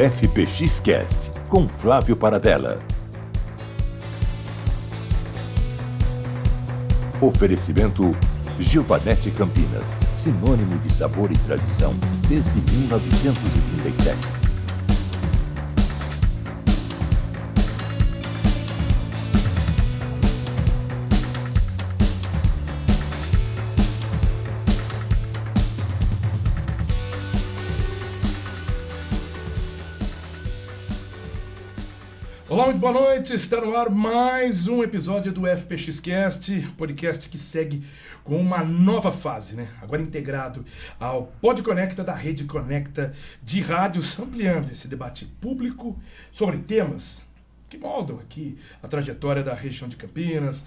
FPX-Cast, com Flávio Paradella. Oferecimento Giovanetti Campinas, sinônimo de sabor e tradição desde 1937. Olá, muito boa noite, está no ar mais um episódio do FPX-Cast, podcast que segue com uma nova fase, né? Agora integrado ao PodConecta da Rede Conecta de rádios, ampliando esse debate público sobre temas que moldam aqui a trajetória da região de Campinas,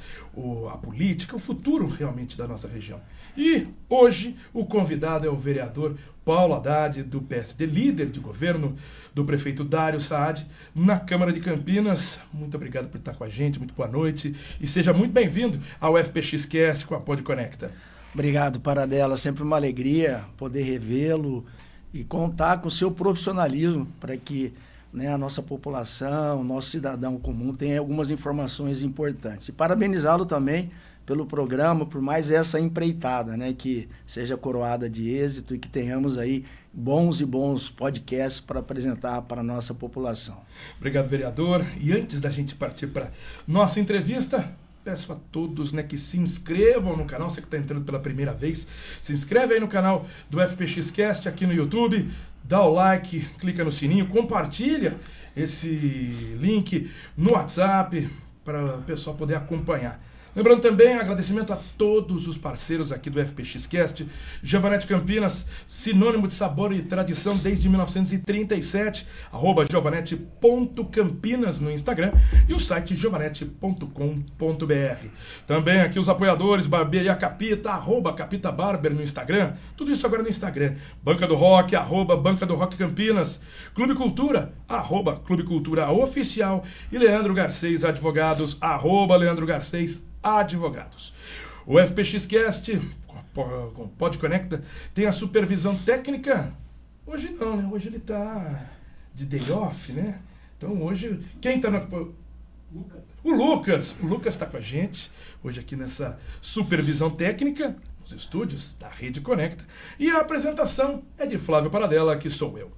a política, o futuro realmente da nossa região. E hoje o convidado é o vereador Paulo Haddad, do PSD, líder de governo do prefeito Dário Saad, na Câmara de Campinas. Muito obrigado por estar com a gente, muito boa noite e seja muito bem-vindo ao FPX-Cast com a PodConecta. Obrigado, Paradella, sempre uma alegria poder revê-lo e contar com o seu profissionalismo para que a nossa população, o nosso cidadão comum tenha algumas informações importantes. E parabenizá-lo também pelo programa, por mais essa empreitada, que seja coroada de êxito e que tenhamos aí bons podcasts para apresentar para a nossa população. Obrigado, vereador. E antes da gente partir para nossa entrevista, peço a todos que se inscrevam no canal. Você que está entrando pela primeira vez, se inscreve aí no canal do FPX-Cast aqui no YouTube, dá o like, clica no sininho, compartilha esse link no WhatsApp para o pessoal poder acompanhar. Lembrando também, agradecimento a todos os parceiros aqui do FPX-Cast. Giovanetti Campinas, sinônimo de sabor e tradição desde 1937, @giovanetti.campinas no Instagram e o site giovanetti.com.br. Também aqui os apoiadores, Barbearia Capita, @Capita Barber no Instagram, tudo isso agora no Instagram. Banca do Rock, @Banca do Rock Campinas. Clube Cultura, @Clube Cultura Oficial. E Leandro Garcês Advogados, @Leandro Garcês Advogados. O FPX-Cast, com PodConecta, tem a supervisão técnica. Hoje não, Hoje ele está de day off, Então hoje, quem está O Lucas está com a gente, hoje aqui nessa supervisão técnica, nos estúdios da Rede Conecta. E a apresentação é de Flávio Paradella, que sou eu.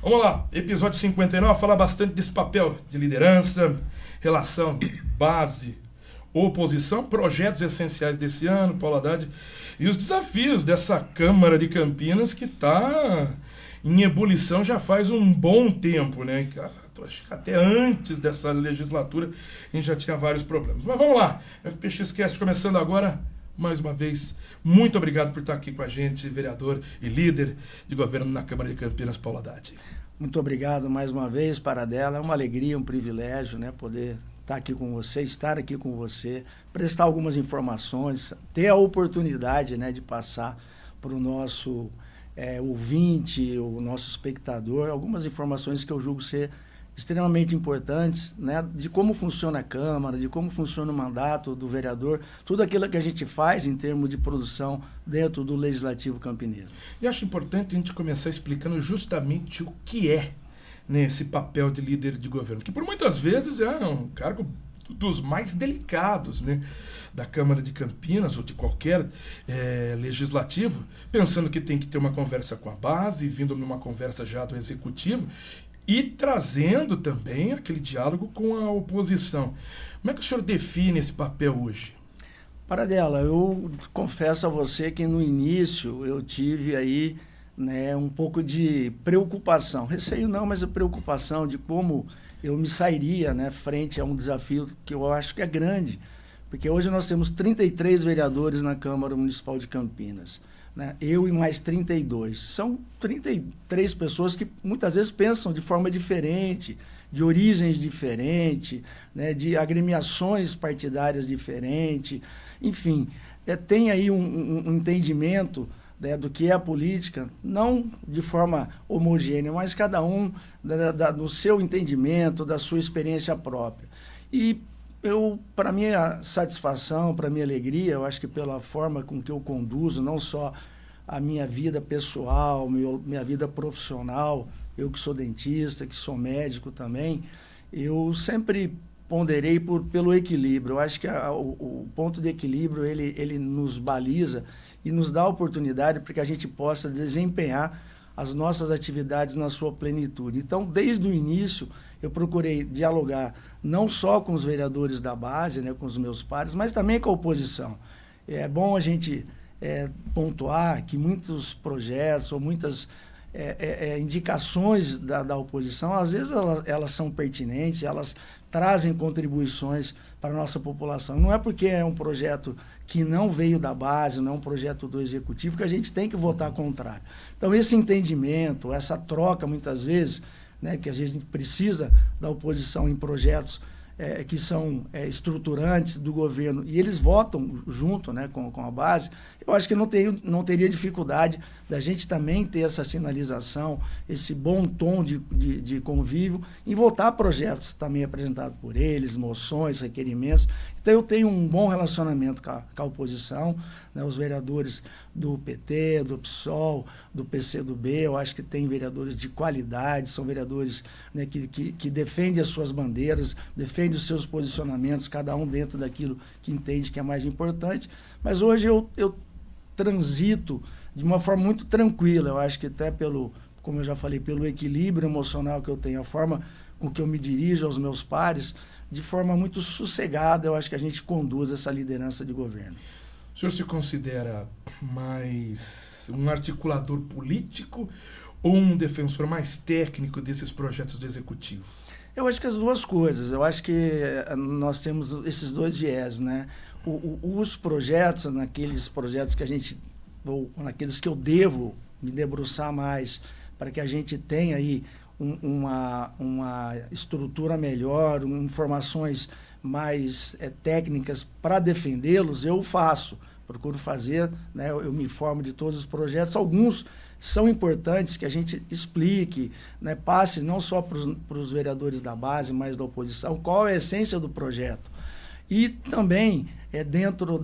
Vamos lá, episódio 59, falar bastante desse papel de liderança, relação base, oposição, projetos essenciais desse ano, Paulo Haddad, e os desafios dessa Câmara de Campinas que está em ebulição já faz um bom tempo, Acho que até antes dessa legislatura a gente já tinha vários problemas. Mas vamos lá, FPX-Cast começando agora, mais uma vez, muito obrigado por estar aqui com a gente, vereador e líder de governo na Câmara de Campinas, Paulo Haddad. Muito obrigado mais uma vez, Paradella, é uma alegria, um privilégio, poder estar aqui com você, estar aqui com você, prestar algumas informações, ter a oportunidade de passar para o nosso ouvinte, o nosso espectador, algumas informações que eu julgo ser extremamente importantes, de como funciona a Câmara, de como funciona o mandato do vereador, tudo aquilo que a gente faz em termos de produção dentro do Legislativo Campinense. E acho importante a gente começar explicando justamente o que é nesse papel de líder de governo, que por muitas vezes é um cargo dos mais delicados, da Câmara de Campinas ou de qualquer legislativo, pensando que tem que ter uma conversa com a base, vindo numa conversa já do executivo e trazendo também aquele diálogo com a oposição. Como é que o senhor define esse papel hoje? Paradella, eu confesso a você que no início eu tive aí um pouco de preocupação, receio não, mas a preocupação de como eu me sairia frente a um desafio que eu acho que é grande, porque hoje nós temos 33 vereadores na Câmara Municipal de Campinas, eu e mais 32, são 33 pessoas que muitas vezes pensam de forma diferente, de origens diferentes, de agremiações partidárias diferentes, enfim, tem aí um entendimento do que é a política, não de forma homogênea, mas cada um no seu entendimento, da sua experiência própria. E para minha satisfação, para minha alegria, eu acho que pela forma com que eu conduzo, não só a minha vida pessoal, minha vida profissional, eu que sou dentista, que sou médico também, eu sempre ponderei pelo equilíbrio. Eu acho que o ponto de equilíbrio, ele nos baliza e nos dá a oportunidade para que a gente possa desempenhar as nossas atividades na sua plenitude. Então, desde o início, eu procurei dialogar não só com os vereadores da base, né, com os meus pares, mas também com a oposição. É bom a gente pontuar que muitos projetos ou muitas indicações da oposição, às vezes elas são pertinentes, elas trazem contribuições para a nossa população. Não é porque é um projeto que não veio da base, não é um projeto do executivo, que a gente tem que votar contrário. Então, esse entendimento, essa troca, muitas vezes, né, que a gente precisa da oposição em projetos que são estruturantes do governo, e eles votam junto, né, com a base, eu acho que não teria dificuldade da gente também ter essa sinalização, esse bom tom de convívio, em votar projetos também apresentados por eles, moções, requerimentos. Então, eu tenho um bom relacionamento com a oposição, né, os vereadores do PT, do PSOL, do PCdoB, eu acho que tem vereadores de qualidade, são vereadores, né, que defendem as suas bandeiras, defendem os seus posicionamentos, cada um dentro daquilo que entende que é mais importante. Mas hoje eu transito de uma forma muito tranquila, eu acho que até como eu já falei, pelo equilíbrio emocional que eu tenho, a forma com que eu me dirijo aos meus pares, de forma muito sossegada, eu acho que a gente conduz essa liderança de governo. O senhor se considera mais um articulador político ou um defensor mais técnico desses projetos do Executivo? Eu acho que as duas coisas. Eu acho que nós temos esses dois viés, né? Os projetos, naqueles projetos que a gente, ou naqueles que eu devo me debruçar mais, para que a gente tenha aí uma estrutura melhor, informações mais técnicas para defendê-los, eu faço. Procuro fazer, né? Eu me informo de todos os projetos. Alguns são importantes que a gente explique, né? Passe não só para os vereadores da base, mas da oposição, qual é a essência do projeto. E também, dentro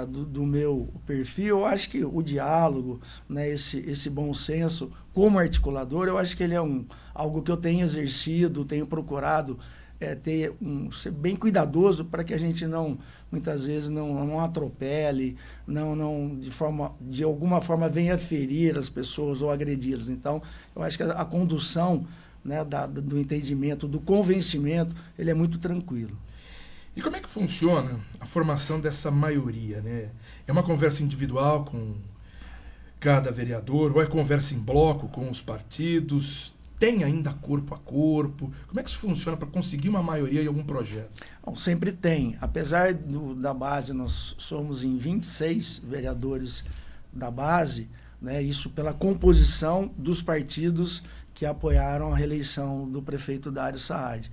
do meu perfil, eu acho que o diálogo, né? Esse bom senso como articulador, eu acho que ele é algo que eu tenho exercido, tenho procurado ser bem cuidadoso para que a gente muitas vezes não atropele, de alguma forma venha ferir as pessoas ou agredi-las. Então, eu acho que a condução, né, do entendimento, do convencimento, ele é muito tranquilo. E como é que funciona a formação dessa maioria, né? É uma conversa individual com cada vereador, ou é conversa em bloco com os partidos? Tem ainda corpo a corpo? Como é que isso funciona para conseguir uma maioria em algum projeto? Bom, sempre tem. Apesar da base, nós somos em 26 vereadores da base, né, isso pela composição dos partidos que apoiaram a reeleição do prefeito Dário Saad.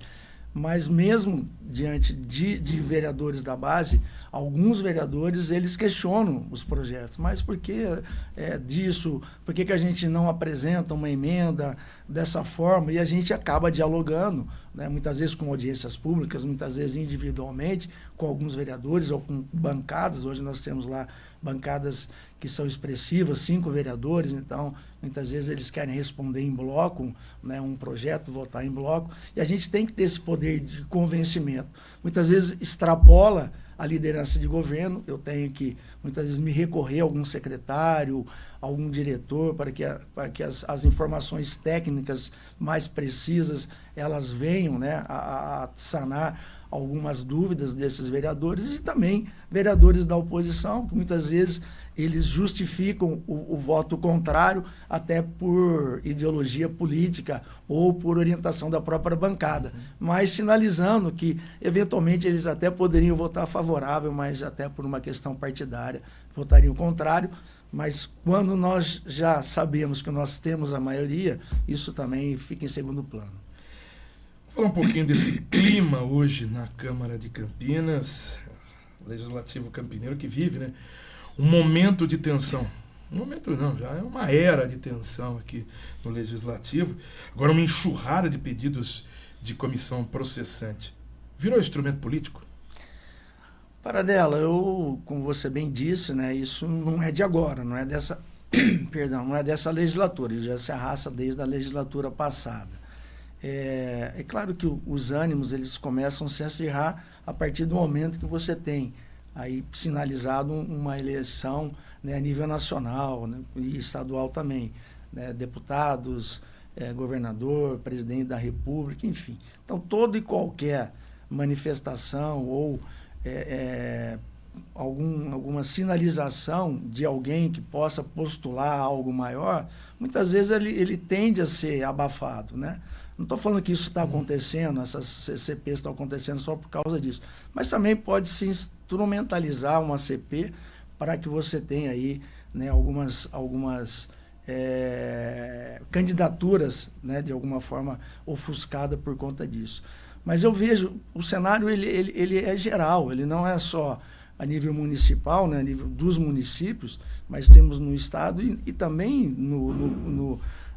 Mas mesmo diante de vereadores da base, alguns vereadores, eles questionam os projetos. Mas por que disso? Por que a gente não apresenta uma emenda dessa forma? E a gente acaba dialogando, né, muitas vezes com audiências públicas, muitas vezes individualmente, com alguns vereadores ou com bancadas. Hoje nós temos lá bancadas que são expressivas, 5 vereadores, então muitas vezes eles querem responder em bloco, né, um projeto, votar em bloco, e a gente tem que ter esse poder de convencimento. Muitas vezes extrapola a liderança de governo, eu tenho que muitas vezes me recorrer a algum secretário, algum diretor, para que as informações técnicas mais precisas, elas venham, né, a sanar algumas dúvidas desses vereadores, e também vereadores da oposição, que muitas vezes eles justificam o voto contrário até por ideologia política ou por orientação da própria bancada, mas sinalizando que, eventualmente, eles até poderiam votar favorável, mas até por uma questão partidária votariam contrário. Mas quando nós já sabemos que nós temos a maioria, isso também fica em segundo plano. Vou falar um pouquinho desse clima hoje na Câmara de Campinas, Legislativo Campineiro que vive, né? Um momento de tensão. Um momento não, já é uma era de tensão aqui no Legislativo. Agora uma enxurrada de pedidos de comissão processante. Virou instrumento político? Paradela, como você bem disse, né, isso não é de agora, não é perdão, não é dessa legislatura, ele já se arrasta desde a legislatura passada. É claro que os ânimos eles começam a se acirrar a partir do momento que você tem aí sinalizado uma eleição, né, a nível nacional, né, e estadual também, né, deputados, governador, presidente da República, enfim. Então, toda e qualquer manifestação ou alguma sinalização de alguém que possa postular algo maior, muitas vezes ele tende a ser abafado, né? Não estou falando que isso está acontecendo, essas CPs estão acontecendo só por causa disso, mas também pode se instrumentalizar uma CP para que você tenha aí, né, algumas candidaturas, né, de alguma forma ofuscada por conta disso. Mas eu vejo, o cenário ele é geral, ele não é só a nível municipal, né, a nível dos municípios, mas temos no estado e também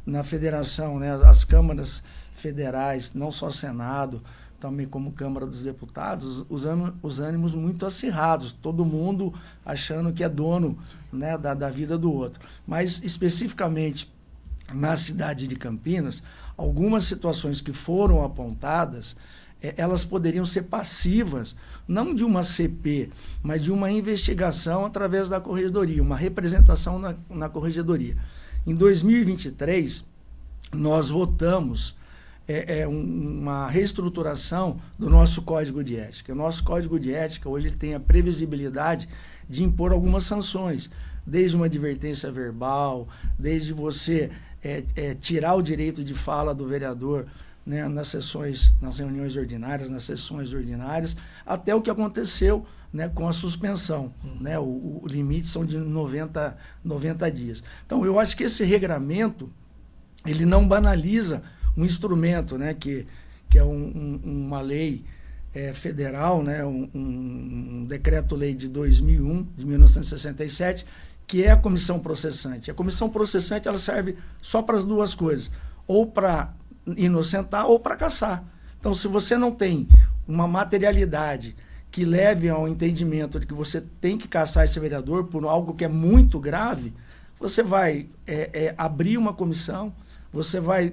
na federação, né, as câmaras federais, não só Senado, também como Câmara dos Deputados, os ânimos muito acirrados, todo mundo achando que é dono, né, da vida do outro. Mas, especificamente, na cidade de Campinas, algumas situações que foram apontadas, elas poderiam ser passivas, não de uma CP, mas de uma investigação através da corregedoria, uma representação na corregedoria. Em 2023, nós votamos uma reestruturação do nosso Código de Ética. O nosso Código de Ética, hoje, ele tem a previsibilidade de impor algumas sanções, desde uma advertência verbal, desde você tirar o direito de fala do vereador, né, nas reuniões ordinárias, nas sessões ordinárias, até o que aconteceu, né, com a suspensão. Né, o limite são de 90 dias. Então, eu acho que esse regramento, ele não banaliza um instrumento, né, que é uma lei federal, né, um decreto-lei de 2001, de 1967, que é a comissão processante. A comissão processante, ela serve só para as duas coisas, ou para inocentar ou para caçar. Então, se você não tem uma materialidade que leve ao entendimento de que você tem que caçar esse vereador por algo que é muito grave, você vai abrir uma comissão, você vai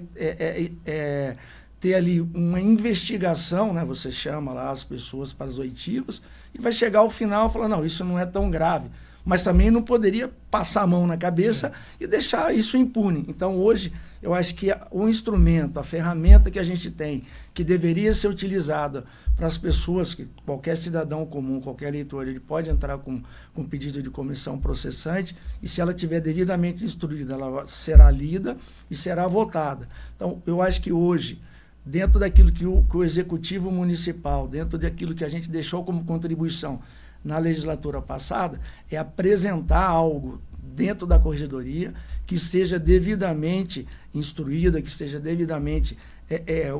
ter ali uma investigação, né? Você chama lá as pessoas para as oitivas e vai chegar ao final e falar, não, isso não é tão grave. Mas também não poderia passar a mão na cabeça e deixar isso impune. Então, hoje, eu acho que o instrumento, a ferramenta que a gente tem, que deveria ser utilizada para as pessoas, que qualquer cidadão comum, qualquer eleitor, ele pode entrar com pedido de comissão processante e, se ela tiver devidamente instruída, ela será lida e será votada. Então, eu acho que hoje, dentro daquilo que o Executivo Municipal, dentro daquilo que a gente deixou como contribuição na legislatura passada, é apresentar algo dentro da corregedoria que esteja devidamente instruída, que esteja devidamente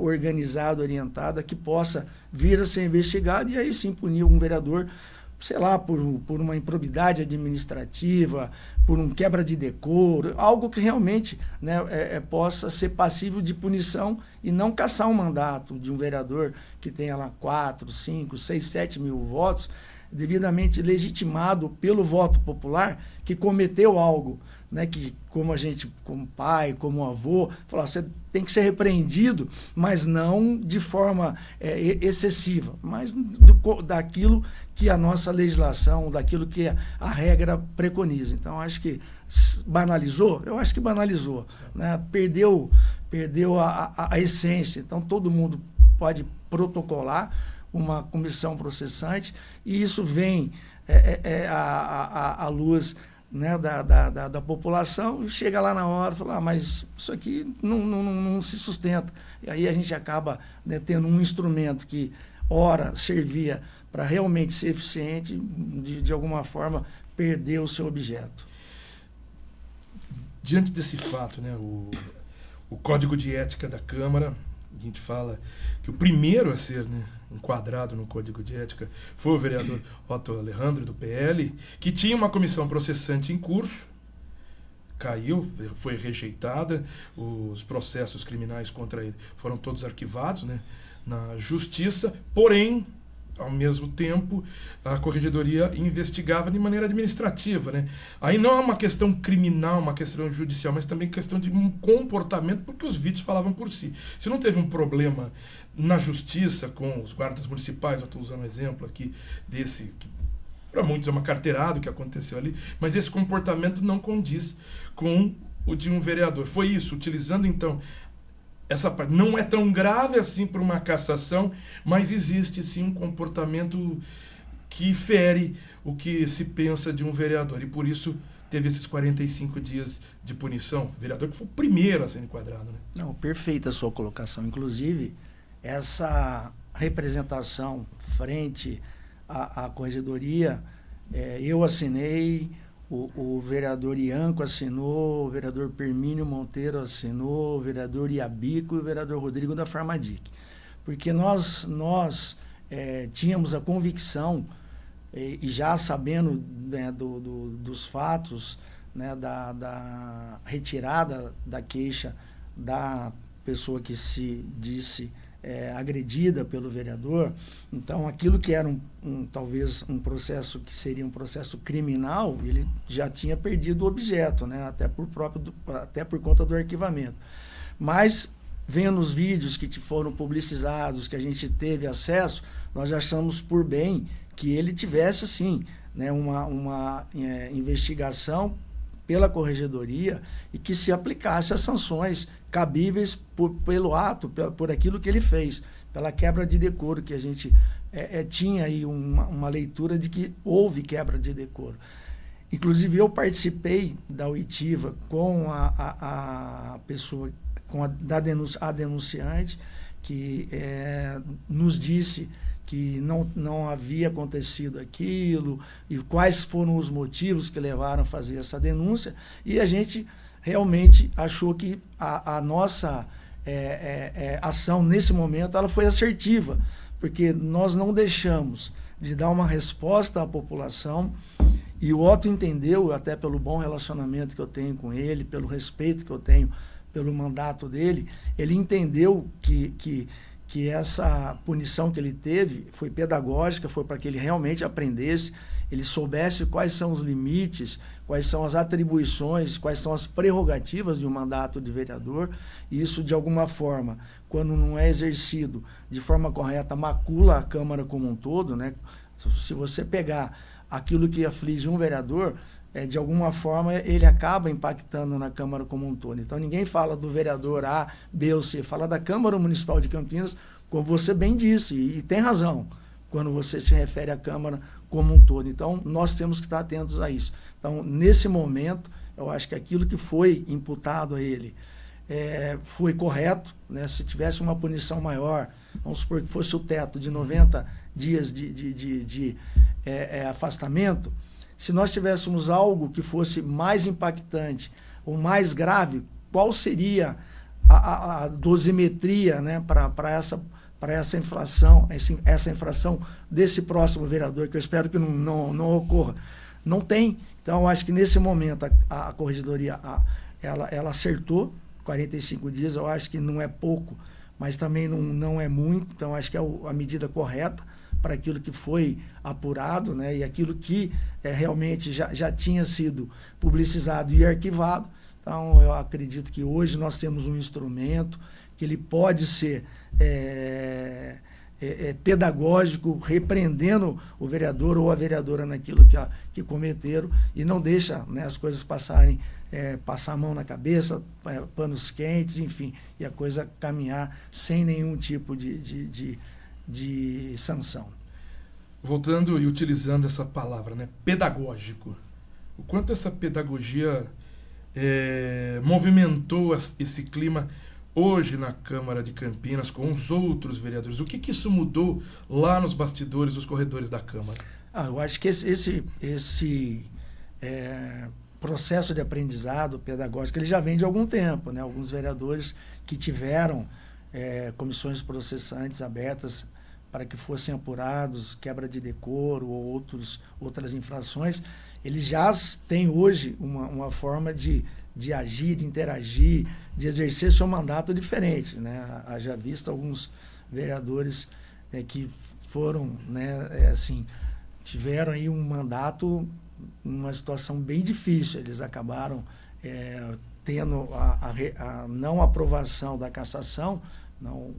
organizada, orientada, que possa vir a ser investigado e aí sim punir um vereador, sei lá, por uma improbidade administrativa, por um quebra de decoro, algo que realmente, né, possa ser passível de punição e não caçar um mandato de um vereador que tenha lá 4, 5, 6, 7 mil votos, devidamente legitimado pelo voto popular, que cometeu algo, né, que como a gente, como pai, como avô, falou, você tem que ser repreendido, mas não de forma excessiva, mas daquilo que a nossa legislação, daquilo que a regra preconiza. Então, acho que banalizou? Eu acho que banalizou, né? Perdeu a essência. Então, todo mundo pode protocolar uma comissão processante e isso vem à luz, né, da população, chega lá na hora e fala, mas isso aqui não se sustenta. E aí a gente acaba, né, tendo um instrumento que, ora, servia para realmente ser eficiente, de alguma forma, perder o seu objeto. Diante desse fato, né, o Código de Ética da Câmara, a gente fala que o primeiro a ser, né, enquadrado no Código de Ética foi o vereador Otto Alejandro, do PL, que tinha uma comissão processante em curso, caiu, foi rejeitada, os processos criminais contra ele foram todos arquivados, né, na Justiça, porém, ao mesmo tempo, a corregedoria investigava de maneira administrativa, né? Aí não é uma questão criminal, uma questão judicial, mas também questão de um comportamento, porque os vídeos falavam por si. Se não teve um problema na justiça com os guardas municipais, eu estou usando um exemplo aqui desse, que para muitos é uma carteirada que aconteceu ali, mas esse comportamento não condiz com o de um vereador. Foi isso, utilizando então essa parte. Não é tão grave assim para uma cassação, mas existe sim um comportamento que fere o que se pensa de um vereador. E por isso teve esses 45 dias de punição. O vereador que foi o primeiro a ser enquadrado, né? Não, perfeita a sua colocação. Inclusive, essa representação frente à corregedoria, eu assinei, o vereador Ianco assinou, o vereador Permínio Monteiro assinou, o vereador Iabico e o vereador Rodrigo da Farmadic. Porque nós tínhamos a convicção, e já sabendo, né, dos fatos, né, da retirada da queixa da pessoa que se disse agredida pelo vereador, então aquilo que era talvez um processo que seria um processo criminal, ele já tinha perdido o objeto, né? Até por conta do arquivamento. Mas vendo os vídeos que foram publicizados, que a gente teve acesso, nós achamos por bem que ele tivesse sim, né, uma investigação pela corregedoria e que se aplicasse as sanções cabíveis pelo ato, por aquilo que ele fez, pela quebra de decoro, que a gente tinha aí uma leitura de que houve quebra de decoro. Inclusive, eu participei da oitiva com a pessoa, a denunciante, que nos disse que não havia acontecido aquilo e quais foram os motivos que levaram a fazer essa denúncia, e a gente realmente achou que a nossa ação nesse momento ela foi assertiva, porque nós não deixamos de dar uma resposta à população, e o Otto entendeu, até pelo bom relacionamento que eu tenho com ele, pelo respeito que eu tenho pelo mandato dele, ele entendeu que essa punição que ele teve foi pedagógica, foi para que ele realmente aprendesse, ele soubesse quais são os limites, quais são as atribuições, quais são as prerrogativas de um mandato de vereador, e isso, de alguma forma, quando não é exercido de forma correta, macula a Câmara como um todo, né? Se você pegar aquilo que aflige um vereador, de alguma forma ele acaba impactando na Câmara como um todo. Então ninguém fala do vereador A, B ou C, fala da Câmara Municipal de Campinas, como você bem disse, e tem razão, quando você se refere à Câmara como um todo. Então nós temos que estar atentos a isso. Então, nesse momento, eu acho que aquilo que foi imputado a ele foi correto, né? Se tivesse uma punição maior, vamos supor que fosse o teto de 90 dias de afastamento, se nós tivéssemos algo que fosse mais impactante ou mais grave, qual seria a dosimetria, né, para essa infração, essa infração desse próximo vereador, que eu espero que não ocorra? Não tem. Então, eu acho que nesse momento a corregedoria ela acertou 45 dias, eu acho que não é pouco, mas também não é muito, então acho que é a medida correta para aquilo que foi apurado, né, e aquilo que realmente já tinha sido publicizado e arquivado. Então, eu acredito que hoje nós temos um instrumento que ele pode ser pedagógico, repreendendo o vereador ou a vereadora naquilo que cometeram, e não deixa, né, as coisas passar a mão na cabeça, panos quentes, enfim, e a coisa caminhar sem nenhum tipo de sanção. Voltando e utilizando essa palavra, né, pedagógico, o quanto essa pedagogia movimentou esse clima hoje na Câmara de Campinas com os outros vereadores? O que isso mudou lá nos bastidores, nos corredores da Câmara? Eu acho que esse processo de aprendizado pedagógico ele já vem de algum tempo, né? Alguns vereadores que tiveram comissões processantes abertas para que fossem apurados, quebra de decoro ou outras infrações, eles já têm hoje uma forma de agir, de interagir, de exercer seu mandato diferente, né? Haja visto alguns vereadores que foram, né, assim, tiveram aí um mandato, uma situação bem difícil. Eles acabaram tendo a não aprovação da cassação,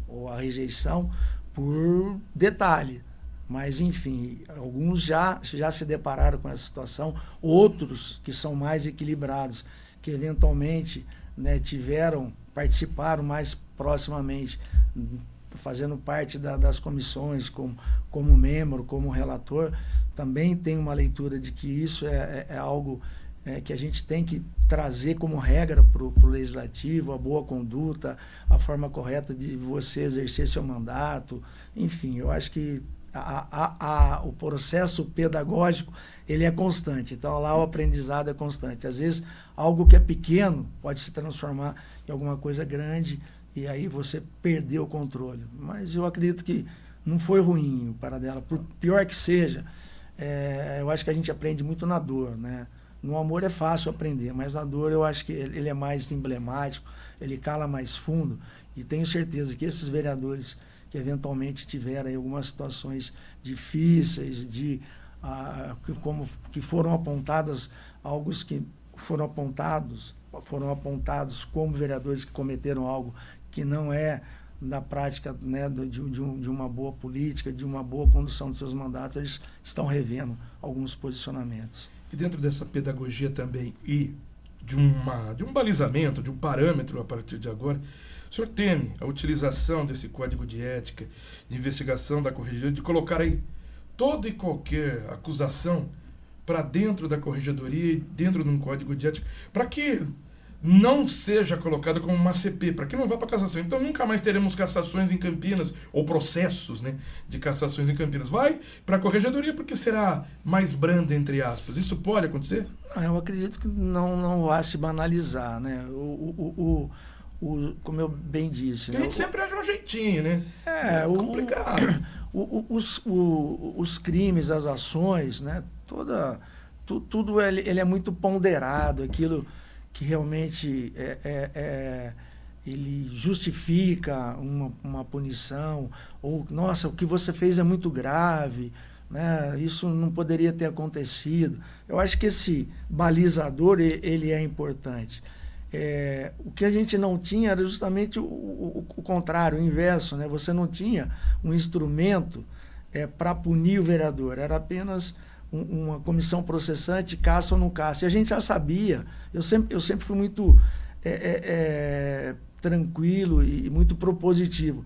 ou a rejeição, por detalhe. Mas, enfim, alguns já se depararam com essa situação, outros que são mais equilibrados, que eventualmente, né, participaram mais proximamente, fazendo parte das comissões, como membro, como relator, também tem uma leitura de que isso é algo que a gente tem que trazer como regra para o legislativo, a boa conduta, a forma correta de você exercer seu mandato. Enfim, eu acho que o processo pedagógico ele é constante. Então, lá o aprendizado é constante. Às vezes, algo que é pequeno pode se transformar em alguma coisa grande e aí você perdeu o controle. Mas eu acredito que não foi ruim o Paradela. Por pior que seja, eu acho que a gente aprende muito na dor, né? No amor é fácil aprender, mas na dor eu acho que ele é mais emblemático, ele cala mais fundo, e tenho certeza que esses vereadores que eventualmente tiveram aí algumas situações difíceis, que foram apontadas, que foram apontados como vereadores que cometeram algo que não é da prática, né, de uma boa política, de uma boa condução dos seus mandatos, eles estão revendo alguns posicionamentos. E dentro dessa pedagogia também e de um balizamento, de um parâmetro a partir de agora, o senhor teme a utilização desse código de ética, de investigação da corregedoria, de colocar aí toda e qualquer acusação para dentro da corregedoria, dentro de um código de ética, para que não seja colocado como uma CP, para que não vá para cassação. Então nunca mais teremos cassações em Campinas, ou processos, né, de cassações em Campinas. Vai para a corregedoria porque será mais branda, entre aspas. Isso pode acontecer? Eu acredito que não vai se banalizar, né? Como eu bem disse... Porque a gente sempre age um jeitinho, né? É complicado. Os crimes, as ações, né? Tudo ele é muito ponderado, aquilo que realmente ele justifica uma punição, ou, nossa, o que você fez é muito grave, né? Isso não poderia ter acontecido. Eu acho que esse balizador, ele é importante. O que a gente não tinha era justamente o contrário, o inverso, né? Você não tinha um instrumento para punir o vereador, era apenas uma comissão processante, caça ou não caça. E a gente já sabia, eu sempre fui muito tranquilo e muito propositivo.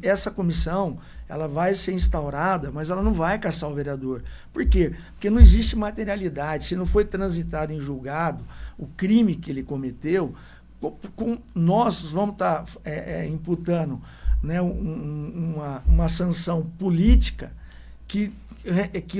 Essa comissão, ela vai ser instaurada, mas ela não vai caçar o vereador. Por quê? Porque não existe materialidade. Se não foi transitado em julgado o crime que ele cometeu, nós vamos estar imputando, né, uma sanção política que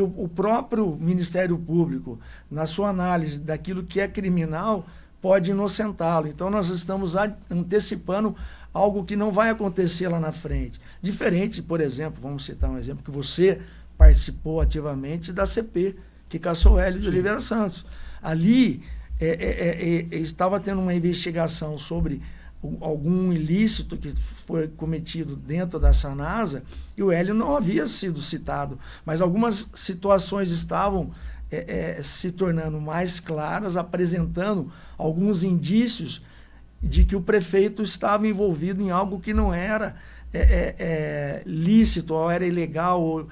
o próprio Ministério Público, na sua análise daquilo que é criminal, pode inocentá-lo. Então, nós estamos antecipando algo que não vai acontecer lá na frente. Diferente, por exemplo, vamos citar um exemplo, que você participou ativamente da CP, que caçou Hélio de Oliveira Santos. Ali, estava tendo uma investigação sobre algum ilícito que foi cometido dentro da Sanasa, e o Hélio não havia sido citado, mas algumas situações estavam se tornando mais claras, apresentando alguns indícios de que o prefeito estava envolvido em algo que não era lícito, ou era ilegal, ou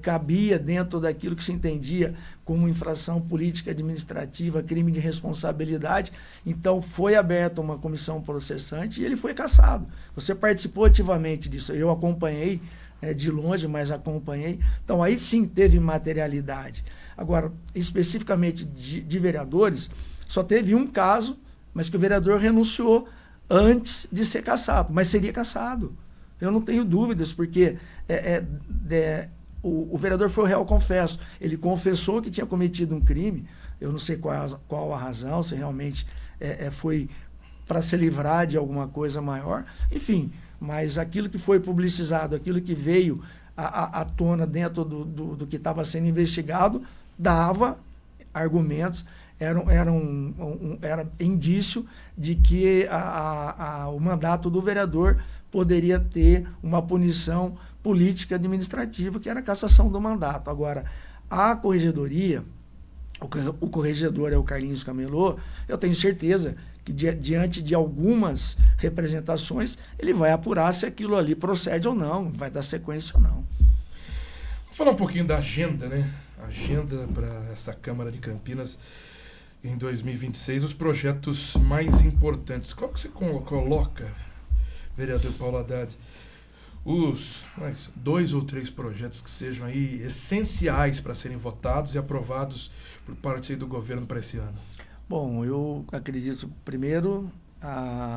cabia dentro daquilo que se entendia como infração política administrativa, crime de responsabilidade. Então, foi aberta uma comissão processante e ele foi cassado. Você participou ativamente disso. Eu acompanhei de longe, mas acompanhei. Então, aí sim teve materialidade. Agora, especificamente de vereadores, só teve um caso, mas que o vereador renunciou antes de ser cassado. Mas seria cassado. Eu não tenho dúvidas, porque o vereador foi o réu confesso. Ele confessou que tinha cometido um crime. Eu não sei qual a razão, se realmente foi para se livrar de alguma coisa maior. Enfim, mas aquilo que foi publicizado, aquilo que veio à tona dentro do que estava sendo investigado, dava argumentos, era indício de que o mandato do vereador poderia ter uma punição política administrativa, que era a cassação do mandato. Agora, a corregedoria, o corregedor é o Carlinhos Camelô, eu tenho certeza que diante de algumas representações, ele vai apurar se aquilo ali procede ou não, vai dar sequência ou não. Vou falar um pouquinho da agenda, né? Agenda para essa Câmara de Campinas em 2026, os projetos mais importantes. Qual que você coloca, vereador Paulo Haddad, os 2 ou 3 projetos que sejam aí essenciais para serem votados e aprovados por parte do governo para esse ano? Bom, eu acredito, primeiro,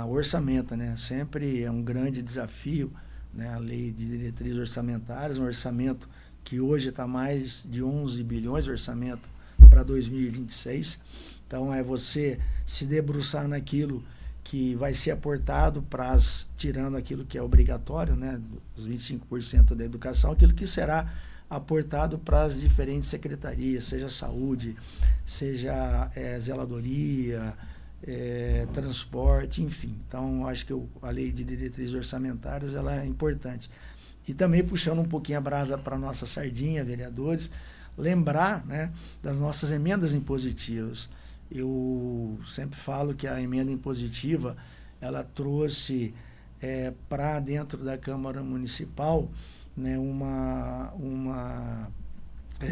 o orçamento, né? Sempre é um grande desafio, né? A lei de diretrizes orçamentárias, um orçamento que hoje está mais de 11 bilhões de orçamento para 2026. Então, é você se debruçar naquilo que vai ser aportado tirando aquilo que é obrigatório, né? Os 25% da educação, aquilo que será aportado para as diferentes secretarias, seja saúde, seja zeladoria, transporte, enfim. Então, acho que a lei de diretrizes orçamentárias ela é importante. E também puxando um pouquinho a brasa para a nossa sardinha, vereadores, lembrar, né, das nossas emendas impositivas. Eu sempre falo que a emenda impositiva ela trouxe para dentro da Câmara Municipal, né, uma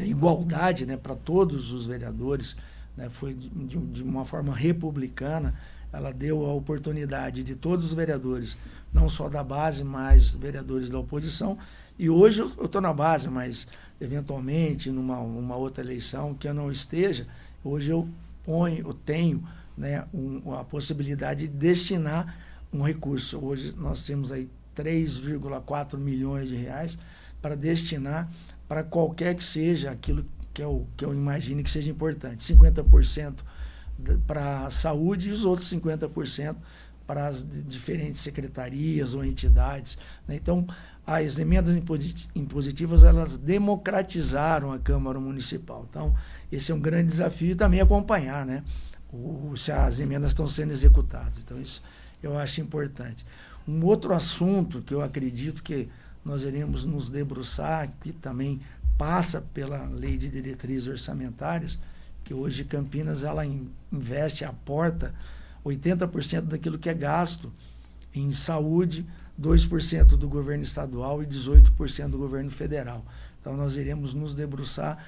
igualdade, né, para todos os vereadores, né, foi de uma forma republicana. Ela deu a oportunidade de todos os vereadores, não só da base, mas vereadores da oposição. E hoje eu estou na base, mas eventualmente numa outra eleição que eu não esteja, hoje eu tenho, né, a possibilidade de destinar um recurso. Hoje nós temos aí 3,4 milhões de reais para destinar para qualquer que seja aquilo que eu imagine que seja importante. 50% para a saúde e os outros 50% para as diferentes secretarias ou entidades, né? Então, as emendas impositivas, elas democratizaram a Câmara Municipal. Então, esse é um grande desafio e também acompanhar, né, se as emendas estão sendo executadas. Então, isso eu acho importante. Um outro assunto que eu acredito que nós iremos nos debruçar, que também passa pela Lei de Diretrizes Orçamentárias, que hoje Campinas ela investe, aporta 80% daquilo que é gasto em saúde, 2% do governo estadual e 18% do governo federal. Então, nós iremos nos debruçar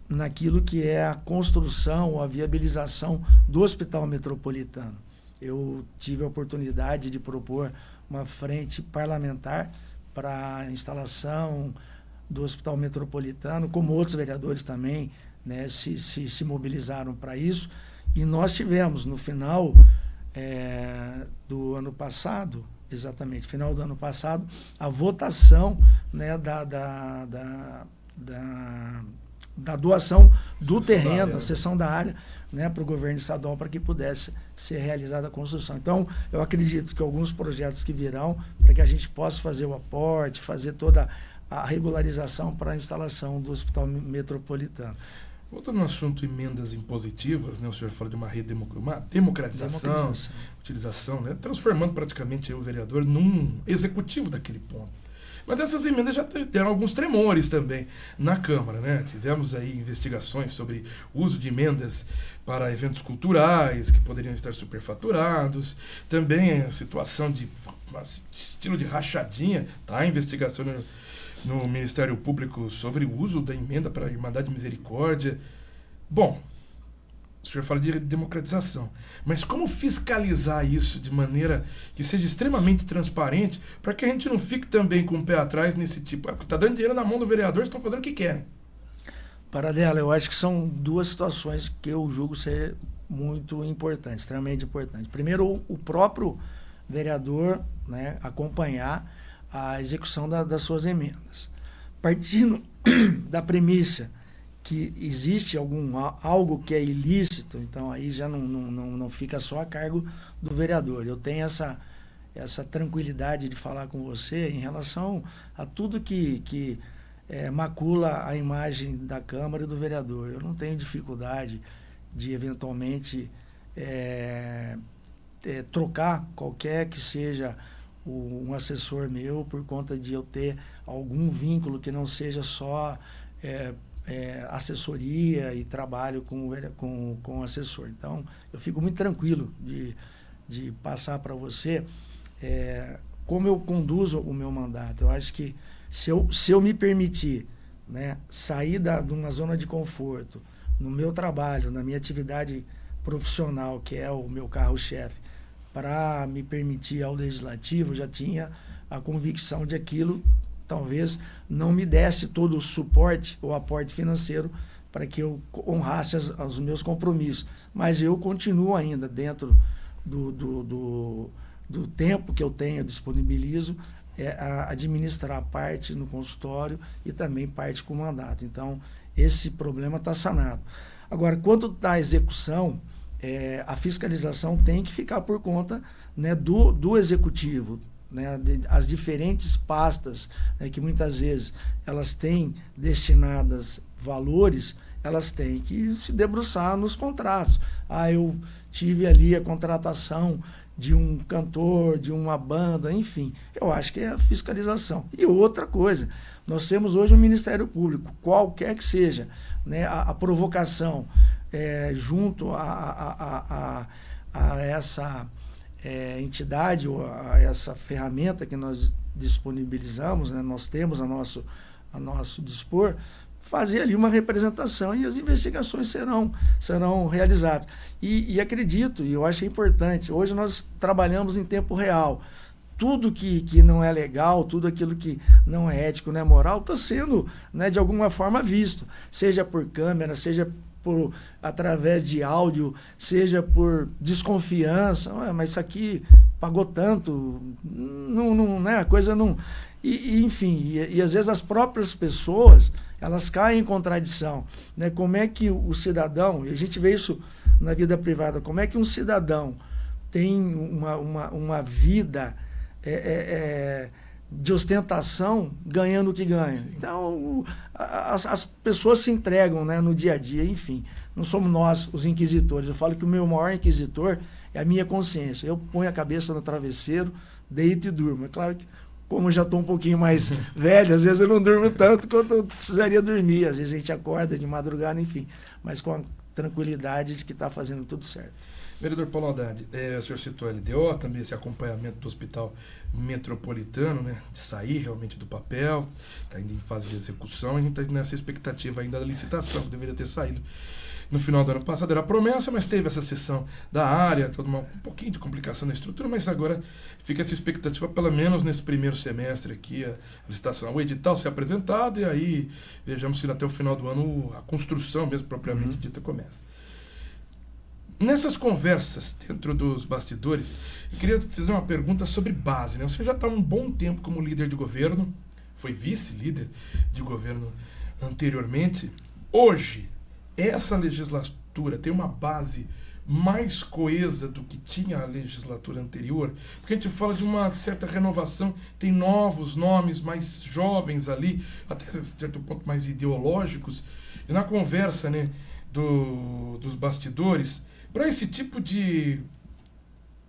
naquilo que é a construção ou a viabilização do Hospital Metropolitano. Eu tive a oportunidade de propor uma frente parlamentar para a instalação do Hospital Metropolitano, como outros vereadores também, né, se mobilizaram para isso. E nós tivemos, no final do ano passado, exatamente, final do ano passado, a votação, né, da doação do terreno, da cessão da área, né, para o governo estadual, para que pudesse ser realizada a construção. Então, eu acredito que alguns projetos que virão, para que a gente possa fazer o aporte, fazer toda a regularização para a instalação do Hospital Metropolitano. Voltando no assunto emendas impositivas, né, o senhor fala de uma democratização, utilização, né, transformando praticamente o vereador num executivo daquele ponto. Mas essas emendas já deram alguns tremores também na Câmara, né? Tivemos aí investigações sobre o uso de emendas para eventos culturais que poderiam estar superfaturados. Também a situação de estilo de rachadinha, tá? A investigação no Ministério Público sobre o uso da emenda para a Irmandade de Misericórdia. Bom, o senhor fala de democratização, mas como fiscalizar isso de maneira que seja extremamente transparente para que a gente não fique também com o pé atrás nesse tipo? Está dando dinheiro na mão do vereador, estão fazendo o que querem. Paradela, eu acho que são duas situações que eu julgo ser muito importantes, extremamente importantes. Primeiro, o próprio vereador, né, acompanhar a execução das suas emendas. Partindo da premissa que existe algo que é ilícito, então aí já não fica só a cargo do vereador. Eu tenho essa tranquilidade de falar com você em relação a tudo que macula a imagem da Câmara e do vereador. Eu não tenho dificuldade de, eventualmente, trocar qualquer que seja um assessor meu, por conta de eu ter algum vínculo que não seja só assessoria e trabalho com o assessor. Então, eu fico muito tranquilo de passar para você como eu conduzo o meu mandato. Eu acho que se eu me permitir, né, sair de uma zona de conforto no meu trabalho, na minha atividade profissional, que é o meu carro-chefe, para me permitir ao legislativo, já tinha a convicção de aquilo talvez não me desse todo o suporte ou aporte financeiro para que eu honrasse os meus compromissos. Mas eu continuo ainda dentro do tempo que eu tenho, disponibilizo, a administrar parte no consultório e também parte com o mandato. Então, esse problema está sanado. Agora, quanto à execução, a fiscalização tem que ficar por conta, né, do executivo, né, as diferentes pastas, né, que muitas vezes elas têm destinadas valores, elas têm que se debruçar nos contratos. Eu tive ali a contratação de um cantor, de uma banda, enfim. Eu acho que é a fiscalização. E outra coisa, nós temos hoje um Ministério Público, qualquer que seja, né, a provocação junto a essa entidade ou a essa ferramenta que nós disponibilizamos, né, nós temos a nosso dispor, fazer ali uma representação e as investigações serão realizadas. E acredito, e eu acho importante, hoje nós trabalhamos em tempo real. Tudo que não é legal, tudo aquilo que não é ético, não é moral, está sendo, né, de alguma forma visto, seja por câmera, seja através de áudio, seja por desconfiança. Mas isso aqui pagou tanto, não, né, a coisa não... enfim, e às vezes as próprias pessoas, elas caem em contradição, né? Como é que o cidadão, e a gente vê isso na vida privada, como é que um cidadão tem uma vida de ostentação ganhando o que ganha? Sim. Então, as pessoas se entregam, né, no dia a dia, enfim. Não somos nós os inquisitores. Eu falo que o meu maior inquisitor é a minha consciência. Eu ponho a cabeça no travesseiro, deito e durmo. É claro que, como eu já estou um pouquinho mais velho, às vezes eu não durmo tanto quanto eu precisaria dormir. Às vezes a gente acorda de madrugada, enfim. Mas com a tranquilidade de que está fazendo tudo certo. Vereador Paulo Haddad, o senhor citou a LDO, também esse acompanhamento do Hospital Metropolitano, né, de sair realmente do papel, está ainda em fase de execução, a gente está nessa expectativa ainda da licitação, que deveria ter saído no final do ano passado. Era promessa, mas teve essa sessão da área, um pouquinho de complicação na estrutura, mas agora fica essa expectativa, pelo menos nesse primeiro semestre aqui, a licitação, o edital ser apresentado, e aí vejamos se até o final do ano a construção mesmo propriamente dita começa. Nessas conversas dentro dos bastidores, eu queria fazer uma pergunta sobre base, né? Você já está há um bom tempo como líder de governo, foi vice-líder de governo anteriormente. Hoje, essa legislatura tem uma base mais coesa do que tinha a legislatura anterior? Porque a gente fala de uma certa renovação, tem novos nomes mais jovens ali, até certo ponto mais ideológicos. E na conversa, né, dos bastidores, para esse tipo de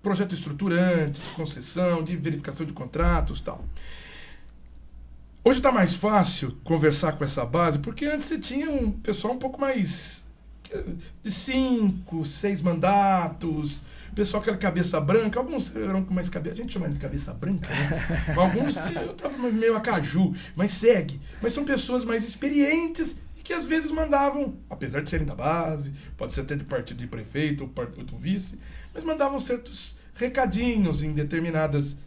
projeto estruturante, de concessão, de verificação de contratos e tal. Hoje está mais fácil conversar com essa base, porque antes você tinha um pessoal um pouco mais de 5, 6 mandatos, pessoal que era cabeça branca, alguns eram com mais cabeça, a gente chama de cabeça branca, né? Alguns estavam meio a caju, mas segue. Mas são pessoas mais experientes que às vezes mandavam, apesar de serem da base, pode ser até de partido de prefeito ou do vice, mas mandavam certos recadinhos em determinadas...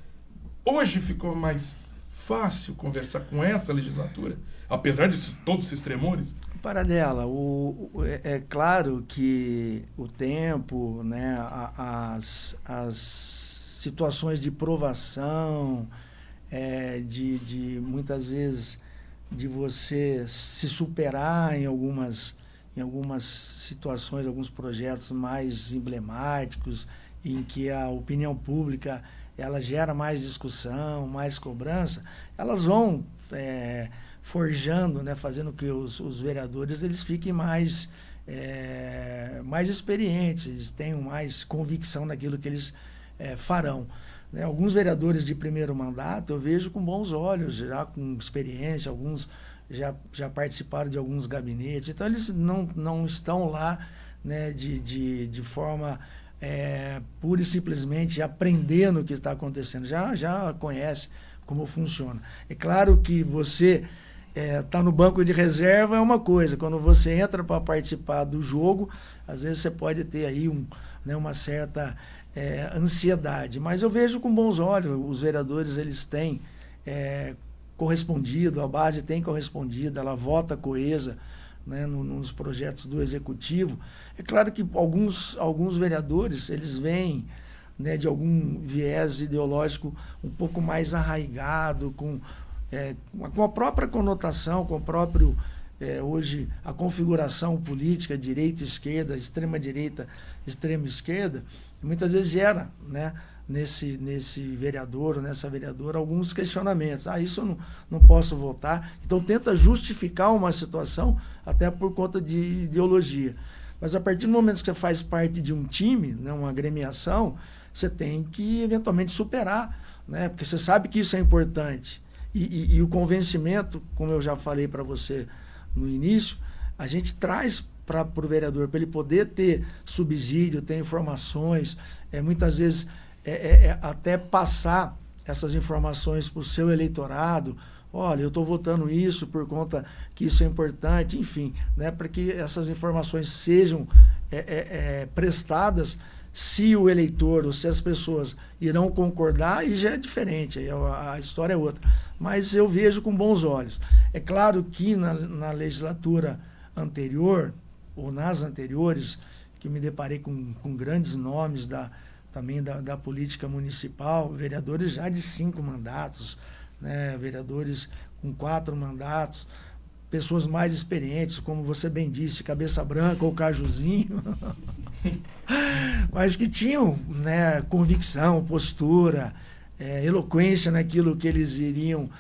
Hoje ficou mais fácil conversar com essa legislatura, apesar de todos esses tremores? Paradela, é claro que o tempo, né, as situações de provação, de muitas vezes de você se superar em algumas situações, alguns projetos mais emblemáticos, em que a opinião pública ela gera mais discussão, mais cobrança, elas vão forjando, né, fazendo que os vereadores eles fiquem mais experientes, eles tenham mais convicção naquilo que eles farão. né? Alguns vereadores de primeiro mandato eu vejo com bons olhos, já com experiência, alguns já participaram de alguns gabinetes, então eles não estão lá, né, de forma pura e simplesmente aprendendo o que está acontecendo, já conhece como funciona. É claro que você tá no banco de reserva é uma coisa, quando você entra para participar do jogo, às vezes você pode ter aí uma certa ansiedade, mas eu vejo com bons olhos, os vereadores eles têm correspondido, a base tem correspondido, ela vota coesa, né, nos projetos do Executivo. É claro que alguns vereadores, eles vêm, né, de algum viés ideológico um pouco mais arraigado, com a própria conotação, com o próprio, hoje, a configuração política, direita, esquerda, extrema-direita, extrema-esquerda, muitas vezes gera, né, nesse vereador, nessa vereadora, alguns questionamentos. Isso eu não posso votar. Então, tenta justificar uma situação até por conta de ideologia. Mas, a partir do momento que você faz parte de um time, né, uma agremiação, você tem que, eventualmente, superar, né, porque você sabe que isso é importante. E o convencimento, como eu já falei para você no início, a gente traz para o vereador, para ele poder ter subsídio, ter informações, muitas vezes até passar essas informações para o seu eleitorado. Olha, eu estou votando isso por conta que isso é importante, enfim, né, para que essas informações sejam prestadas. Se o eleitor ou se as pessoas irão concordar, aí já é diferente, aí a história é outra. Mas eu vejo com bons olhos. É claro que na legislatura anterior, ou nas anteriores, que me deparei com grandes nomes também da política municipal, vereadores já de 5 mandatos, né, vereadores com 4 mandatos, pessoas mais experientes, como você bem disse, cabeça branca ou cajuzinho, mas que tinham, né, convicção, postura, eloquência naquilo que eles iriam,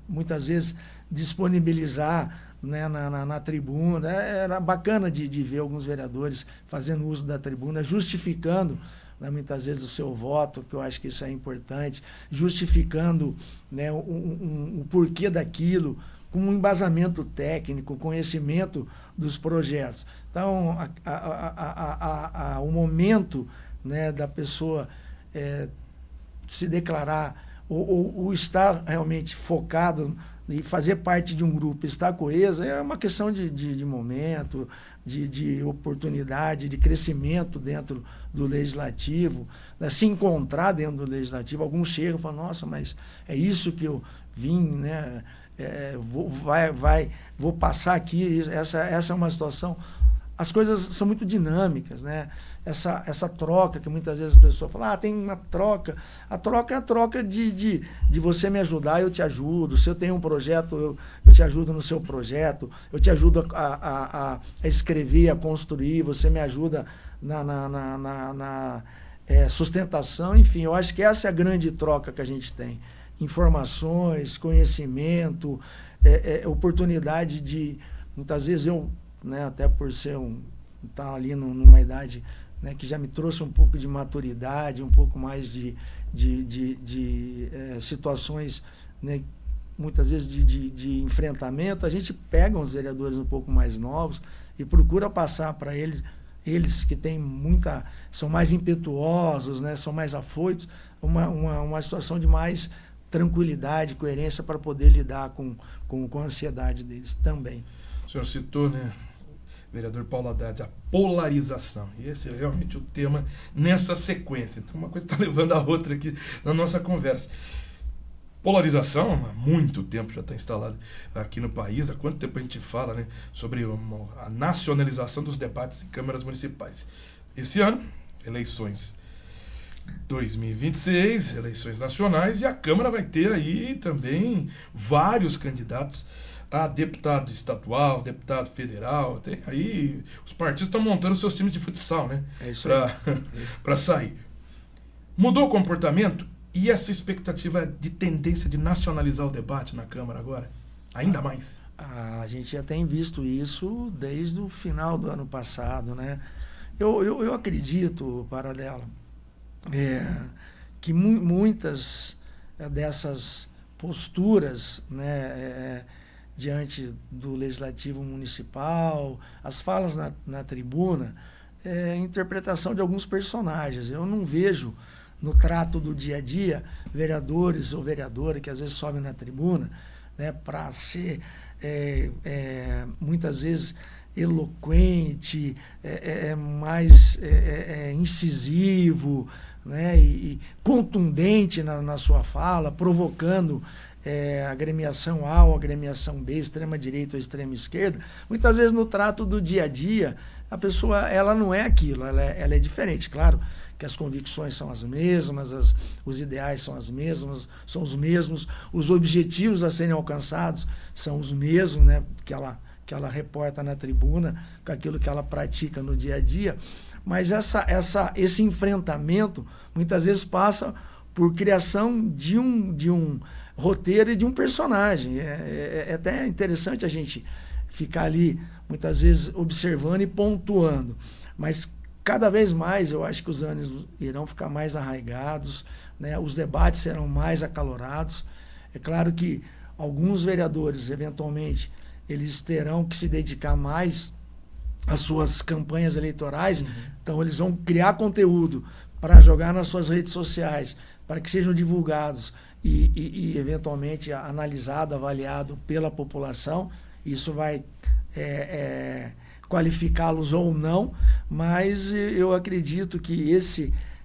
muitas vezes, disponibilizar, né, na tribuna. Era bacana de ver alguns vereadores fazendo uso da tribuna, justificando, né, muitas vezes o seu voto, que eu acho que isso é importante, justificando, né, o porquê daquilo, com um embasamento técnico, conhecimento dos projetos. Então, o momento, né, da pessoa se declarar ou estar realmente focado e fazer parte de um grupo, estar coesa, é uma questão de momento, de oportunidade, de crescimento dentro do legislativo, né, se encontrar dentro do legislativo. Alguns chegam e falam, nossa, mas é isso que eu vim, né? Vou passar aqui, essa é uma situação. As coisas são muito dinâmicas, né? Essa troca que muitas vezes as pessoas falam, tem uma troca. A troca é a troca de você me ajudar, eu te ajudo. Se eu tenho um projeto, eu te ajudo no seu projeto, eu te ajudo a escrever, a construir, você me ajuda na sustentação, enfim, eu acho que essa é a grande troca que a gente tem. Informações, conhecimento, oportunidade de, muitas vezes eu, né, até por estar ali numa idade, né, que já me trouxe um pouco de maturidade, um pouco mais de situações, né, muitas vezes de enfrentamento, a gente pega uns vereadores um pouco mais novos e procura passar para eles que têm são mais impetuosos, né, são mais afoitos, uma situação de mais tranquilidade, coerência para poder lidar com a ansiedade deles também. O senhor citou, né, vereador Paulo Haddad, a polarização. E esse é realmente o tema nessa sequência. Então, uma coisa está levando a outra aqui na nossa conversa. Polarização, há muito tempo já está instalada aqui no país. Há quanto tempo a gente fala, né, sobre a nacionalização dos debates em câmaras municipais. Esse ano, eleições 2026, eleições nacionais, e a Câmara vai ter aí também vários candidatos a deputado estadual, deputado federal. Tem aí, os partidos estão montando seus times de futsal, né? Para sair. Mudou o comportamento e essa expectativa de tendência de nacionalizar o debate na Câmara agora? Ainda mais? A gente já tem visto isso desde o final do ano passado, né? Eu acredito, Paradela, que muitas dessas posturas, né, diante do Legislativo Municipal, as falas na tribuna, interpretação de alguns personagens. Eu não vejo no trato do dia a dia vereadores ou vereadora que às vezes sobem na tribuna, né, para ser muitas vezes eloquente, mais incisivo, né, e contundente na sua fala, provocando agremiação A ou agremiação B, extrema direita ou extrema esquerda. Muitas vezes no trato do dia a dia a pessoa ela não é aquilo, ela é diferente. Claro que as convicções são as mesmas, os ideais são os mesmos, os objetivos a serem alcançados são os mesmos, né, que ela reporta na tribuna, com aquilo que ela pratica no dia a dia, mas esse enfrentamento muitas vezes passa por criação de um roteiro e de um personagem. É até interessante a gente ficar ali muitas vezes observando e pontuando, mas cada vez mais eu acho que os ânimos irão ficar mais arraigados, né? Os debates serão mais acalorados. É claro que alguns vereadores, eventualmente, eles terão que se dedicar mais às suas campanhas eleitorais, então eles vão criar conteúdo para jogar nas suas redes sociais, para que sejam divulgados e eventualmente analisado, avaliado pela população. Isso vai qualificá-los ou não, mas eu acredito que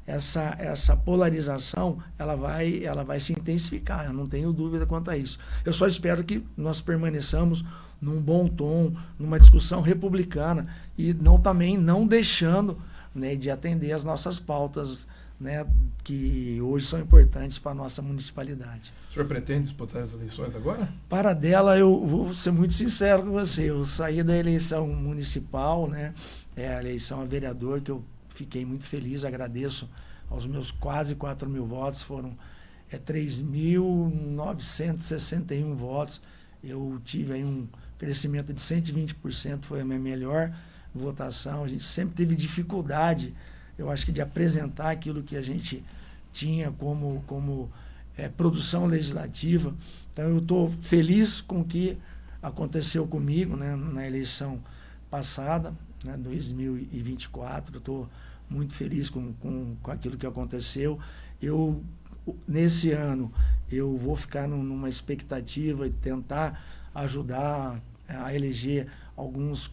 essa polarização ela vai se intensificar, eu não tenho dúvida quanto a isso. Eu só espero que nós permaneçamos num bom tom, numa discussão republicana e também não deixando, né, de atender as nossas pautas, né, que hoje são importantes para a nossa municipalidade. O senhor pretende disputar as eleições agora? Para dela, eu vou ser muito sincero com você, eu saí da eleição municipal, né, a eleição a vereador, que eu fiquei muito feliz, agradeço aos meus quase 4.000 votos, foram 3.961 votos, eu tive aí um crescimento de 120%, foi a minha melhor votação. A gente sempre teve dificuldade, eu acho que, de apresentar aquilo que a gente tinha como produção legislativa. Então eu estou feliz com o que aconteceu comigo, né, na eleição passada, né, 2024, estou muito feliz com aquilo que aconteceu. Nesse ano, eu vou ficar numa expectativa de tentar ajudar a eleger alguns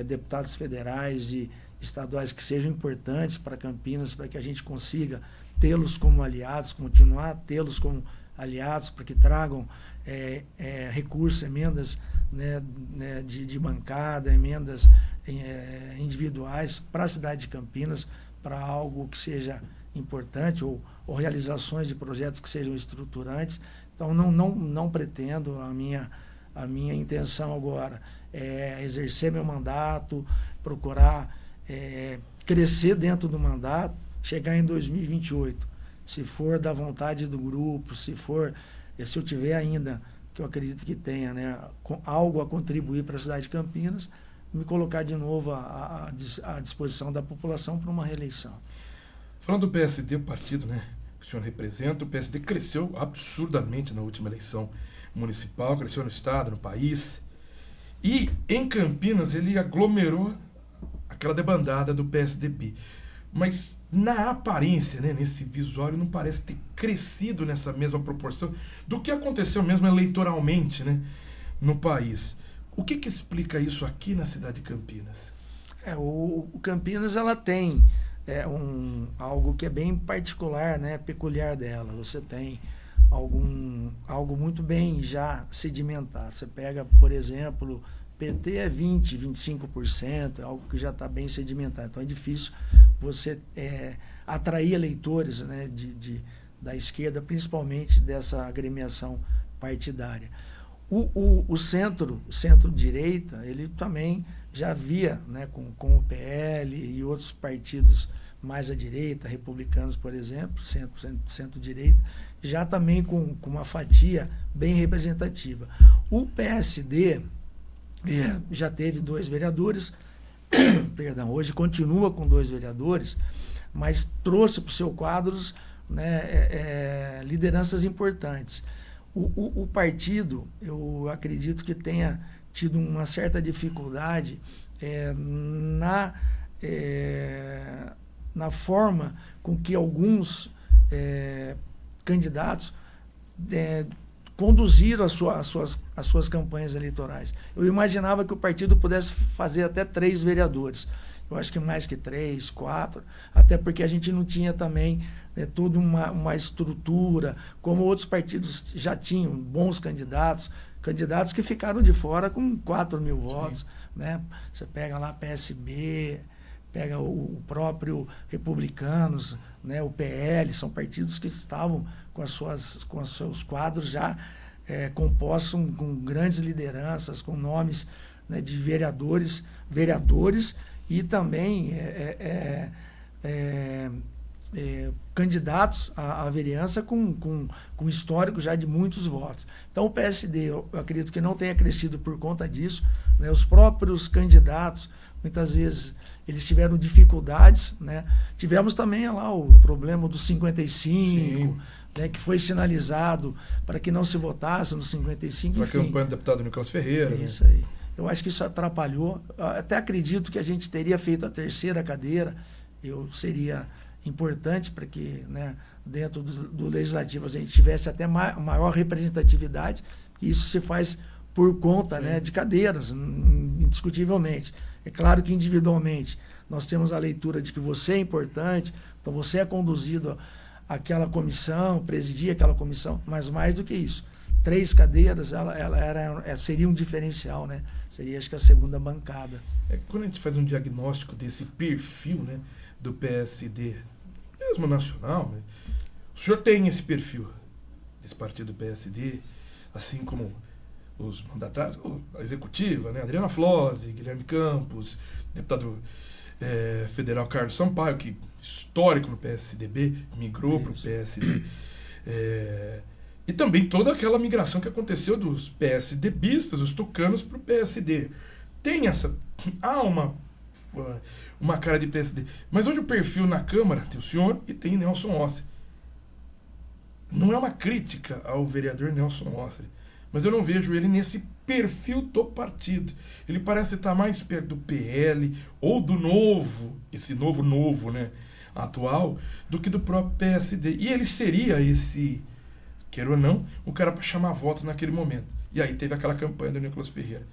deputados federais e estaduais que sejam importantes para Campinas, para que a gente consiga tê-los como aliados, continuar a tê-los como aliados, para que tragam recursos, emendas, né, de bancada, emendas individuais para a cidade de Campinas, para algo que seja importante, ou realizações de projetos que sejam estruturantes. Então, não pretendo, a minha intenção agora é exercer meu mandato, procurar crescer dentro do mandato, chegar em 2028, se for da vontade do grupo, se eu tiver ainda, que eu acredito que tenha, né, algo a contribuir para a cidade de Campinas, me colocar de novo à disposição da população para uma reeleição. Falando do PSD, o partido, né, que o senhor representa, o PSD cresceu absurdamente na última eleição municipal, cresceu no estado, no país, e em Campinas ele aglomerou aquela debandada do PSDB. Mas na aparência, né, nesse visual, ele não parece ter crescido nessa mesma proporção do que aconteceu mesmo eleitoralmente, né, no país. O que explica isso aqui na cidade de Campinas? O Campinas ela tem algo que é bem particular, né, peculiar dela. Você tem algo muito bem já sedimentado. Você pega, por exemplo, PT é 20%, 25%, algo que já está bem sedimentado. Então é difícil você atrair eleitores, né, da esquerda, principalmente dessa agremiação partidária. O centro-direita, ele também já via, né, com o PL e outros partidos mais à direita, republicanos, por exemplo, centro-direita, já também com uma fatia bem representativa. O PSD já teve 2 vereadores, perdão, hoje continua com 2 vereadores, mas trouxe para os seus quadros né, lideranças importantes. O partido, eu acredito que tenha tido uma certa dificuldade na forma com que alguns candidatos conduziram as suas campanhas eleitorais. Eu imaginava que o partido pudesse fazer até 3 vereadores. Eu acho que mais que 3, 4, até porque a gente não tinha também toda uma estrutura, como outros partidos já tinham bons candidatos que ficaram de fora com 4 mil votos. Né? Você pega lá PSB, pega o próprio Republicanos, né? O PL, são partidos que estavam com os seus quadros já compostos com grandes lideranças, com nomes, né, de vereadores e também candidatos à vereança com histórico já de muitos votos. Então o PSD, eu acredito que não tenha crescido por conta disso, né? Os próprios candidatos, muitas vezes, eles tiveram dificuldades, né? Tivemos também lá o problema do 55, né, que foi sinalizado para que não se votasse no 55. Para a campanha do deputado Nicolas Ferreira. Isso aí. Eu acho que isso atrapalhou. Até acredito que a gente teria feito a 3ª cadeira. Seria importante para que, né, dentro do legislativo a gente tivesse até maior representatividade. Isso se faz por conta, né, de cadeiras, indiscutivelmente. É claro que individualmente nós temos a leitura de que você é importante, então você é conduzido àquela comissão, presidir aquela comissão, mas mais do que isso. 3 cadeiras, seria um diferencial, né? Seria, acho que, a 2ª bancada. Quando a gente faz um diagnóstico desse perfil, né, do PSD, mesmo nacional, né, o senhor tem esse perfil desse partido PSD, assim como os mandatários, a executiva, né, Adriana Flose, Guilherme Campos, deputado federal Carlos Sampaio, que histórico no PSDB, migrou para o PSD, e também toda aquela migração que aconteceu dos PSDBistas, os tucanos, para o PSD. Há uma cara de PSD. Mas hoje o perfil na Câmara tem o senhor e tem Nelson Osseri. Não é uma crítica ao vereador Nelson Osseri, mas eu não vejo ele nesse perfil do partido. Ele parece estar mais perto do PL ou do novo, esse novo, né, atual, do que do próprio PSD. E ele seria esse, queira ou não, o cara para chamar votos naquele momento. E aí teve aquela campanha do Nicolas Ferreira.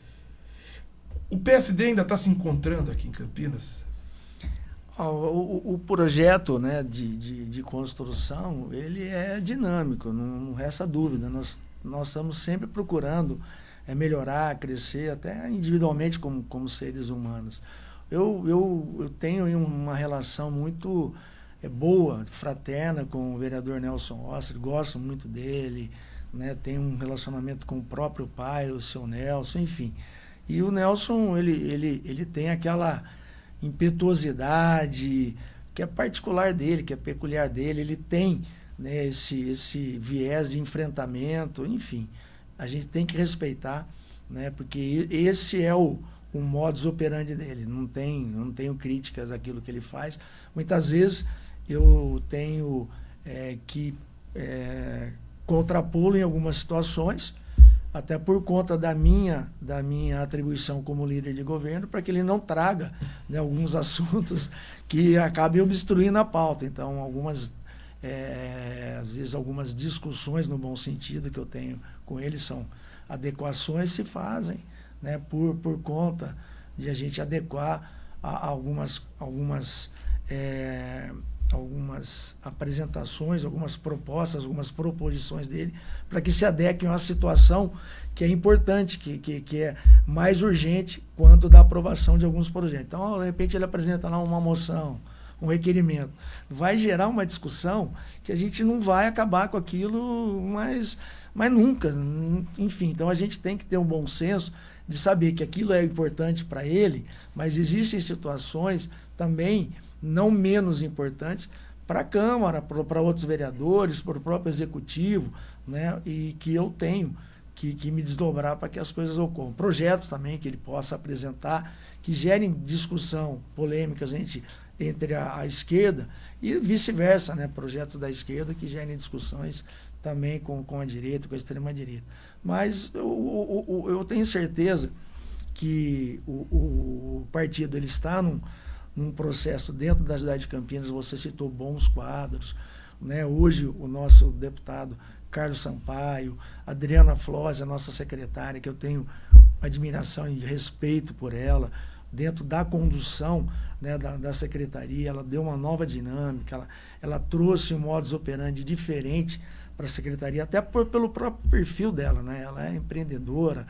O PSD ainda está se encontrando aqui em Campinas? O projeto, né, de construção, ele é dinâmico, não resta dúvida. Nós estamos sempre procurando melhorar, crescer, até individualmente como seres humanos. Eu tenho uma relação muito boa, fraterna com o vereador Nelson Osseri, gosto muito dele, né, tenho um relacionamento com o próprio pai, o seu Nelson, enfim. E o Nelson, ele tem aquela impetuosidade que é particular dele, que é peculiar dele, ele tem, né, esse viés de enfrentamento, enfim, a gente tem que respeitar, né, porque esse é o modus operandi dele, não tenho críticas àquilo que ele faz. Muitas vezes eu tenho que contrapô-lo em algumas situações, até por conta da minha atribuição como líder de governo, para que ele não traga, né, alguns assuntos que acabem obstruindo a pauta. Então, às vezes algumas discussões no bom sentido que eu tenho com ele são adequações se fazem, né, por conta de a gente adequar a algumas apresentações, algumas propostas, algumas proposições dele, para que se adequem a uma situação que é importante, que é mais urgente quanto da aprovação de alguns projetos. Então, de repente, ele apresenta lá uma moção, um requerimento. Vai gerar uma discussão que a gente não vai acabar com aquilo, mas nunca. Enfim, então a gente tem que ter um bom senso de saber que aquilo é importante para ele, mas existem situações também não menos importantes para a Câmara, para outros vereadores, para o próprio Executivo, né? E que eu tenho que me desdobrar para que as coisas ocorram. Projetos também que ele possa apresentar, que gerem discussão, polêmicas, a gente entre a esquerda e vice-versa, né? Projetos da esquerda que gerem discussões também com a direita, com a extrema-direita. Mas eu tenho certeza que o partido ele está num processo dentro da cidade de Campinas. Você citou bons quadros, né? Hoje o nosso deputado Carlos Sampaio, Adriana Flores, a nossa secretária, que eu tenho admiração e respeito por ela, dentro da condução, né, da secretaria, ela deu uma nova dinâmica, ela trouxe um modus operandi diferente para a secretaria, até pelo próprio perfil dela, né? Ela é empreendedora,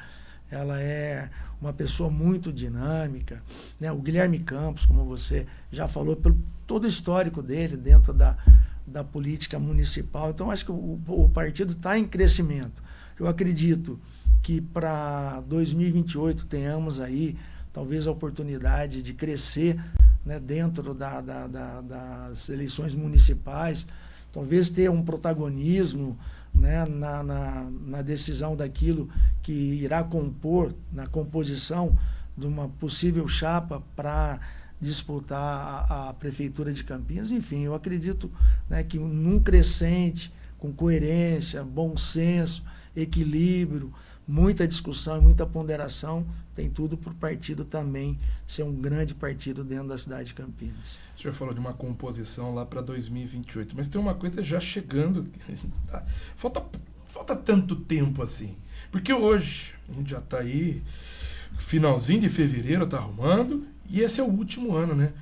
ela é uma pessoa muito dinâmica, né? O Guilherme Campos, como você já falou, pelo todo o histórico dele dentro da política municipal. Então, acho que o partido está em crescimento. Eu acredito que para 2028 tenhamos aí talvez a oportunidade de crescer, né, dentro das eleições municipais, talvez ter um protagonismo, né, na decisão daquilo que irá compor, na composição de uma possível chapa para disputar a Prefeitura de Campinas. Enfim, eu acredito, né, que num crescente, com coerência, bom senso, equilíbrio, muita discussão e muita ponderação, tem tudo para o partido também ser um grande partido dentro da cidade de Campinas. O senhor falou de uma composição lá para 2028, mas tem uma coisa já chegando. Falta tanto tempo assim. Porque hoje, a gente já está aí, finalzinho de fevereiro, está arrumando, e esse é o último ano, né,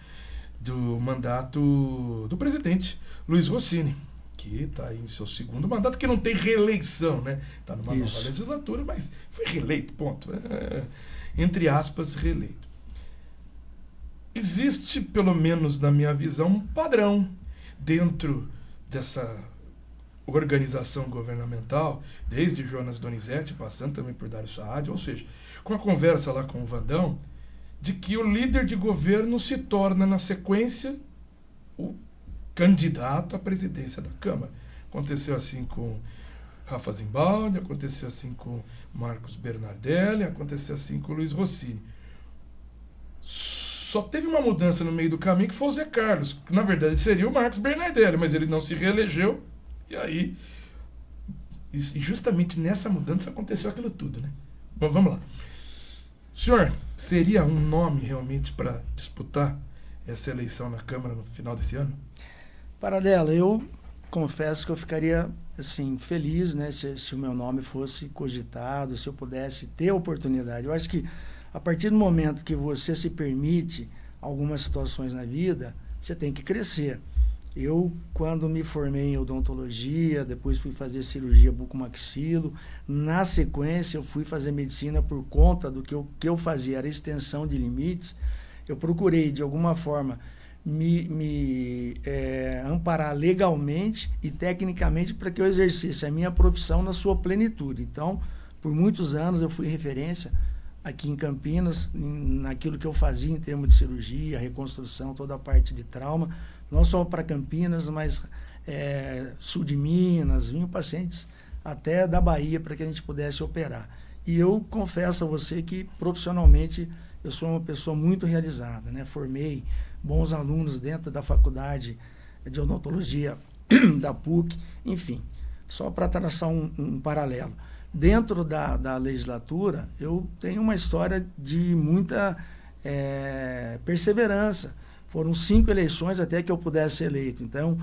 do mandato do presidente Luiz Rossini, que está em seu segundo mandato, que não tem reeleição, né? Está numa nova legislatura, mas foi reeleito, ponto. Entre aspas, reeleito. Existe, pelo menos na minha visão, um padrão dentro dessa organização governamental, desde Jonas Donizete, passando também por Dário Saad, ou seja, com a conversa lá com o Vandão, de que o líder de governo se torna, na sequência, o candidato à presidência da Câmara. Aconteceu assim com Rafa Zimbaldi, aconteceu assim com Marcos Bernardelli, aconteceu assim com Luiz Rossini. Só teve uma mudança no meio do caminho, que foi o Zé Carlos, que na verdade seria o Marcos Bernardelli, mas ele não se reelegeu, e aí, e justamente nessa mudança aconteceu aquilo tudo, né? Bom, vamos lá. Senhor, seria um nome realmente para disputar essa eleição na Câmara no final desse ano? Paradela, eu confesso que eu ficaria assim, feliz, né, se o meu nome fosse cogitado, se eu pudesse ter a oportunidade. Eu acho que a partir do momento que você se permite algumas situações na vida, você tem que crescer. Eu, quando me formei em odontologia, depois fui fazer cirurgia bucomaxilo, na sequência eu fui fazer medicina por conta do que eu fazia, era extensão de limites. Eu procurei, de alguma forma, me amparar legalmente e tecnicamente para que eu exercesse a minha profissão na sua plenitude. Então, por muitos anos eu fui referência aqui em Campinas, naquilo que eu fazia em termos de cirurgia, reconstrução, toda a parte de trauma, não só para Campinas, mas sul de Minas, vinham pacientes até da Bahia para que a gente pudesse operar. E eu confesso a você que profissionalmente eu sou uma pessoa muito realizada, né? Formei bons alunos dentro da faculdade de odontologia da PUC, enfim, só para traçar um paralelo. Dentro da legislatura, eu tenho uma história de muita perseverança. Foram 5 eleições até que eu pudesse ser eleito. Então,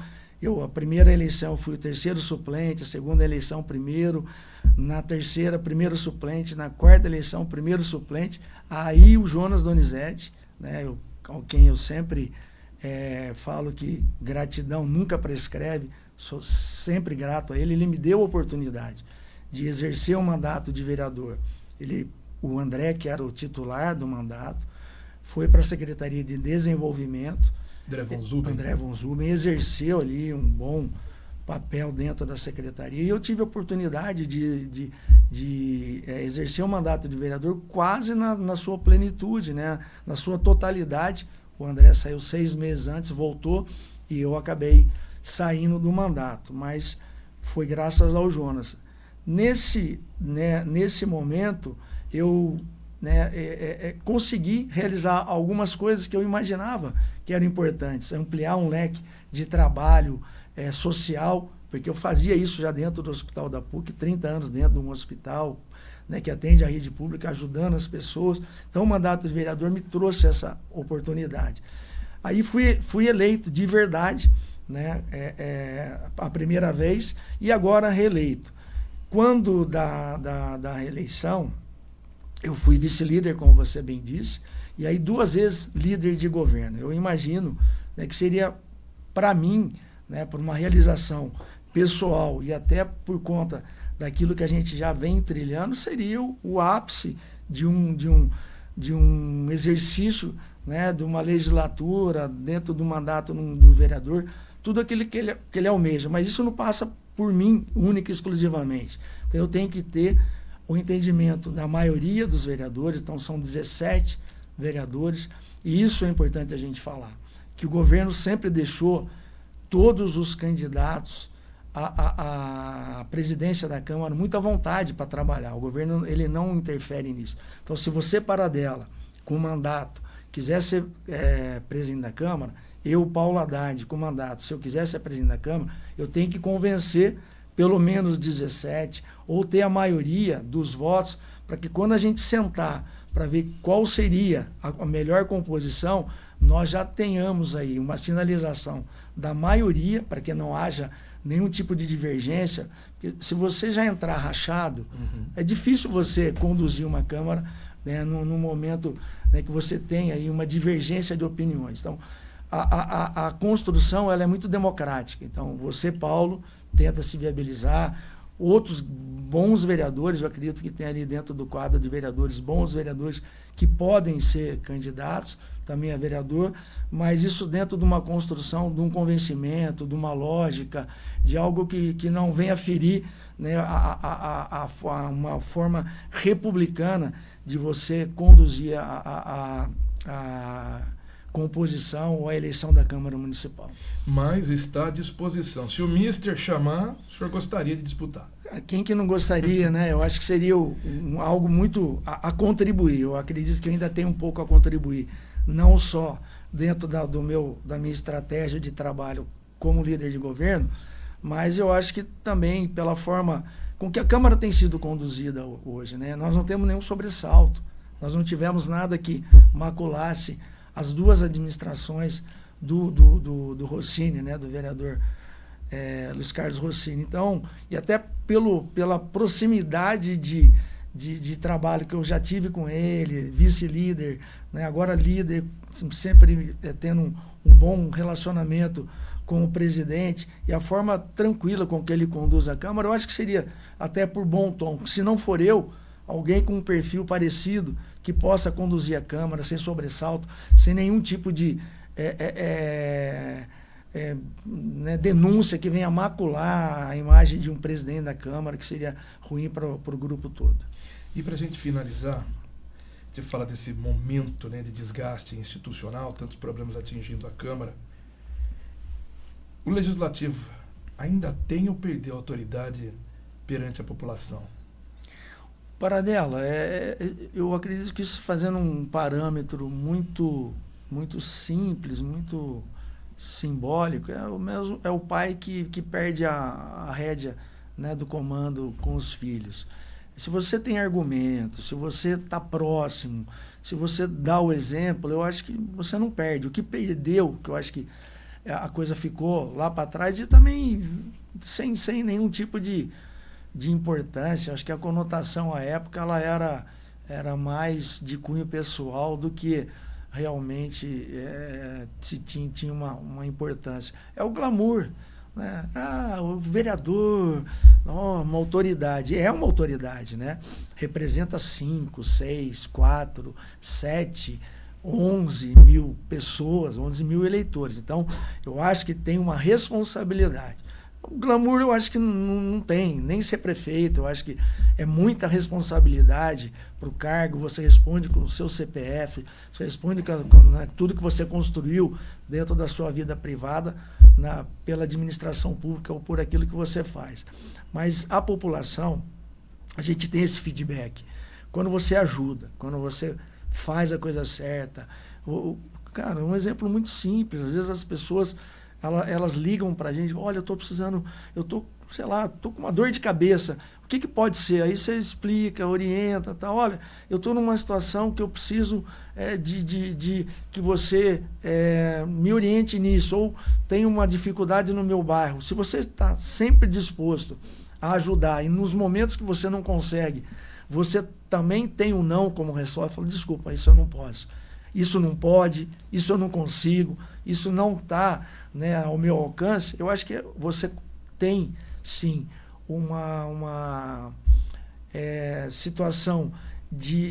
a primeira eleição fui o terceiro suplente, a segunda eleição primeiro, na terceira primeiro suplente, na quarta eleição primeiro suplente. Aí o Jonas Donizete, né, ao quem eu sempre falo que gratidão nunca prescreve, sou sempre grato a ele me deu a oportunidade de exercer o mandato de vereador. O André, que era o titular do mandato, foi para a Secretaria de Desenvolvimento, André von Zuben, exerceu ali um bom papel dentro da secretaria, e eu tive a oportunidade de exercer o mandato de vereador quase na sua plenitude, né? Na sua totalidade. O André saiu 6 meses antes, voltou, e eu acabei saindo do mandato, mas foi graças ao Jonas. Nesse momento, eu né, conseguir realizar algumas coisas que eu imaginava que eram importantes, ampliar um leque de trabalho social, porque eu fazia isso já dentro do Hospital da PUC, 30 anos dentro de um hospital, né, que atende a rede pública, ajudando as pessoas. Então, o mandato de vereador me trouxe essa oportunidade. Aí fui eleito de verdade, né, a primeira vez, e agora reeleito. Quando da reeleição, eu fui vice-líder, como você bem disse, e aí 2 vezes líder de governo. Eu imagino, né, que seria, para mim, né, por uma realização pessoal e até por conta daquilo que a gente já vem trilhando, seria o ápice de um exercício, né, de uma legislatura, dentro do mandato do vereador, tudo aquilo que ele almeja. Mas isso não passa por mim, única e exclusivamente. Então, eu tenho que ter o entendimento da maioria dos vereadores, então são 17 vereadores, e isso é importante a gente falar, que o governo sempre deixou todos os candidatos à presidência da Câmara muito à vontade para trabalhar. O governo, ele não interfere nisso. Então, se você, Paradella, com mandato, quiser ser presidente da Câmara, eu, Paulo Haddad, com mandato, se eu quiser ser presidente da Câmara, eu tenho que convencer pelo menos 17, ou ter a maioria dos votos, para que quando a gente sentar para ver qual seria a melhor composição, nós já tenhamos aí uma sinalização da maioria, para que não haja nenhum tipo de divergência. Porque se você já entrar rachado, é difícil você conduzir uma Câmara, né, num momento, né, que você tem aí uma divergência de opiniões. Então, a construção, ela é muito democrática. Então, você, Paulo, tenta se viabilizar. Outros bons vereadores, eu acredito que tem ali dentro do quadro de vereadores, bons vereadores que podem ser candidatos também a vereador, mas isso dentro de uma construção, de um convencimento, de uma lógica, de algo que não venha ferir, né, uma forma republicana de você conduzir a composição ou a eleição da Câmara Municipal. Mas está à disposição. Se o Mister chamar, o senhor gostaria de disputar? Quem que não gostaria, né? Eu acho que seria algo muito a contribuir. Eu acredito que eu ainda tenho um pouco a contribuir, não só dentro da minha estratégia de trabalho como líder de governo, mas eu acho que também pela forma com que a Câmara tem sido conduzida hoje, né? Nós não temos nenhum sobressalto, nós não tivemos nada que maculasse as 2 administrações do Rossini, né, do vereador Luiz Carlos Rossini. Então, e até pela proximidade de trabalho que eu já tive com ele, vice-líder, né, agora líder, sempre tendo um bom relacionamento com o presidente, e a forma tranquila com que ele conduz a Câmara, eu acho que seria até por bom tom. Se não for eu, alguém com um perfil parecido, que possa conduzir a Câmara sem sobressalto, sem nenhum tipo de né, denúncia que venha macular a imagem de um presidente da Câmara, que seria ruim para o grupo todo. E para a gente finalizar, de falar desse momento, né, de desgaste institucional, tantos problemas atingindo a Câmara, o Legislativo ainda tem ou perdeu autoridade perante a população? Paradella, eu acredito que isso, fazendo um parâmetro muito simples, muito simbólico, é o pai que perde a rédea, né, do comando com os filhos. Se você tem argumento, se você está próximo, se você dá o exemplo, eu acho que você não perde. O que perdeu, que eu acho que a coisa ficou lá para trás, e também sem nenhum tipo de importância. Acho que a conotação à época ela era mais de cunho pessoal do que realmente tinha uma importância. É o glamour, né? O vereador, uma autoridade. É uma autoridade, né? Representa 5, 6, 4, 7, 11 mil pessoas, 11 mil eleitores. Então, eu acho que tem uma responsabilidade. O glamour eu acho que não tem, nem ser prefeito. Eu acho que é muita responsabilidade para o cargo. Você responde com o seu CPF, você responde com né, tudo que você construiu dentro da sua vida privada, pela administração pública ou por aquilo que você faz. Mas a população, a gente tem esse feedback. quando você ajuda, quando você faz a coisa certa. Cara, um exemplo muito simples. Às vezes as pessoas, elas ligam pra gente, olha, eu tô precisando, sei lá, tô com uma dor de cabeça. O que pode ser? Aí você explica, orienta, tá? Olha, eu tô numa situação que eu preciso de que você me oriente nisso, ou tem uma dificuldade no meu bairro. Se você está sempre disposto a ajudar e nos momentos que você não consegue, você também tem um não como resposta, fala, desculpa, isso eu não posso. Isso não pode, isso eu não consigo, isso não está, né, ao meu alcance. Eu acho que você tem, sim, uma situação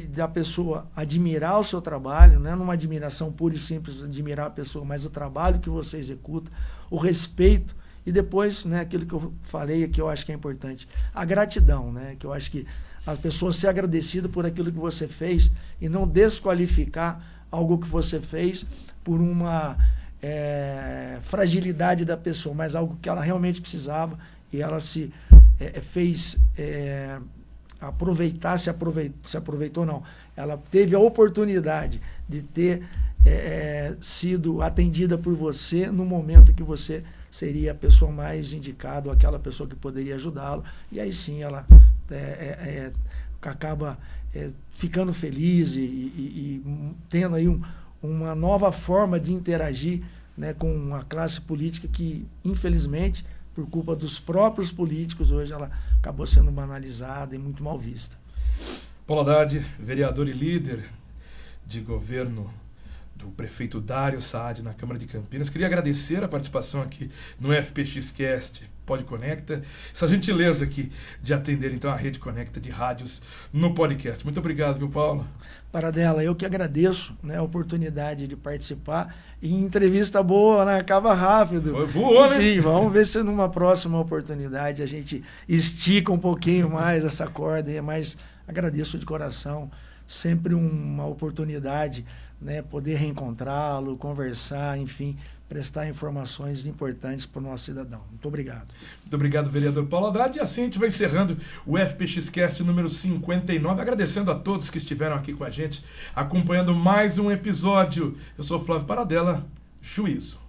da pessoa admirar o seu trabalho, não é numa admiração pura e simples, admirar a pessoa, mas o trabalho que você executa, o respeito, e depois, né, aquilo que eu falei, que eu acho que é importante, a gratidão, né, que eu acho que a pessoa ser agradecida por aquilo que você fez e não desqualificar algo que você fez por uma fragilidade da pessoa, mas algo que ela realmente precisava e ela se fez aproveitar, se aproveitou não, ela teve a oportunidade de ter sido atendida por você no momento que você seria a pessoa mais indicada, ou aquela pessoa que poderia ajudá-lo, e aí sim ela acaba ficando feliz e tendo aí uma nova forma de interagir, né, com a classe política que, infelizmente, por culpa dos próprios políticos, hoje ela acabou sendo banalizada e muito mal vista. Paulo Haddad, vereador e líder de governo do prefeito Dário Saad na Câmara de Campinas. Queria agradecer a participação aqui no FPX-Cast Pod Conecta, essa gentileza aqui de atender então a Rede Conecta de rádios no podcast. Muito obrigado, viu, Paulo? Paradela, eu que agradeço, né, a oportunidade de participar. E entrevista boa, né? Acaba rápido. Voou, enfim, né? Vamos ver se numa próxima oportunidade a gente estica um pouquinho mais essa corda, mas agradeço de coração. Sempre uma oportunidade, né, poder reencontrá-lo, conversar, enfim, prestar informações importantes para o nosso cidadão. Muito obrigado. Muito obrigado, vereador Paulo Haddad. E assim a gente vai encerrando o FPX-Cast número 59, agradecendo a todos que estiveram aqui com a gente, acompanhando mais um episódio. Eu sou Flávio Paradela, juízo.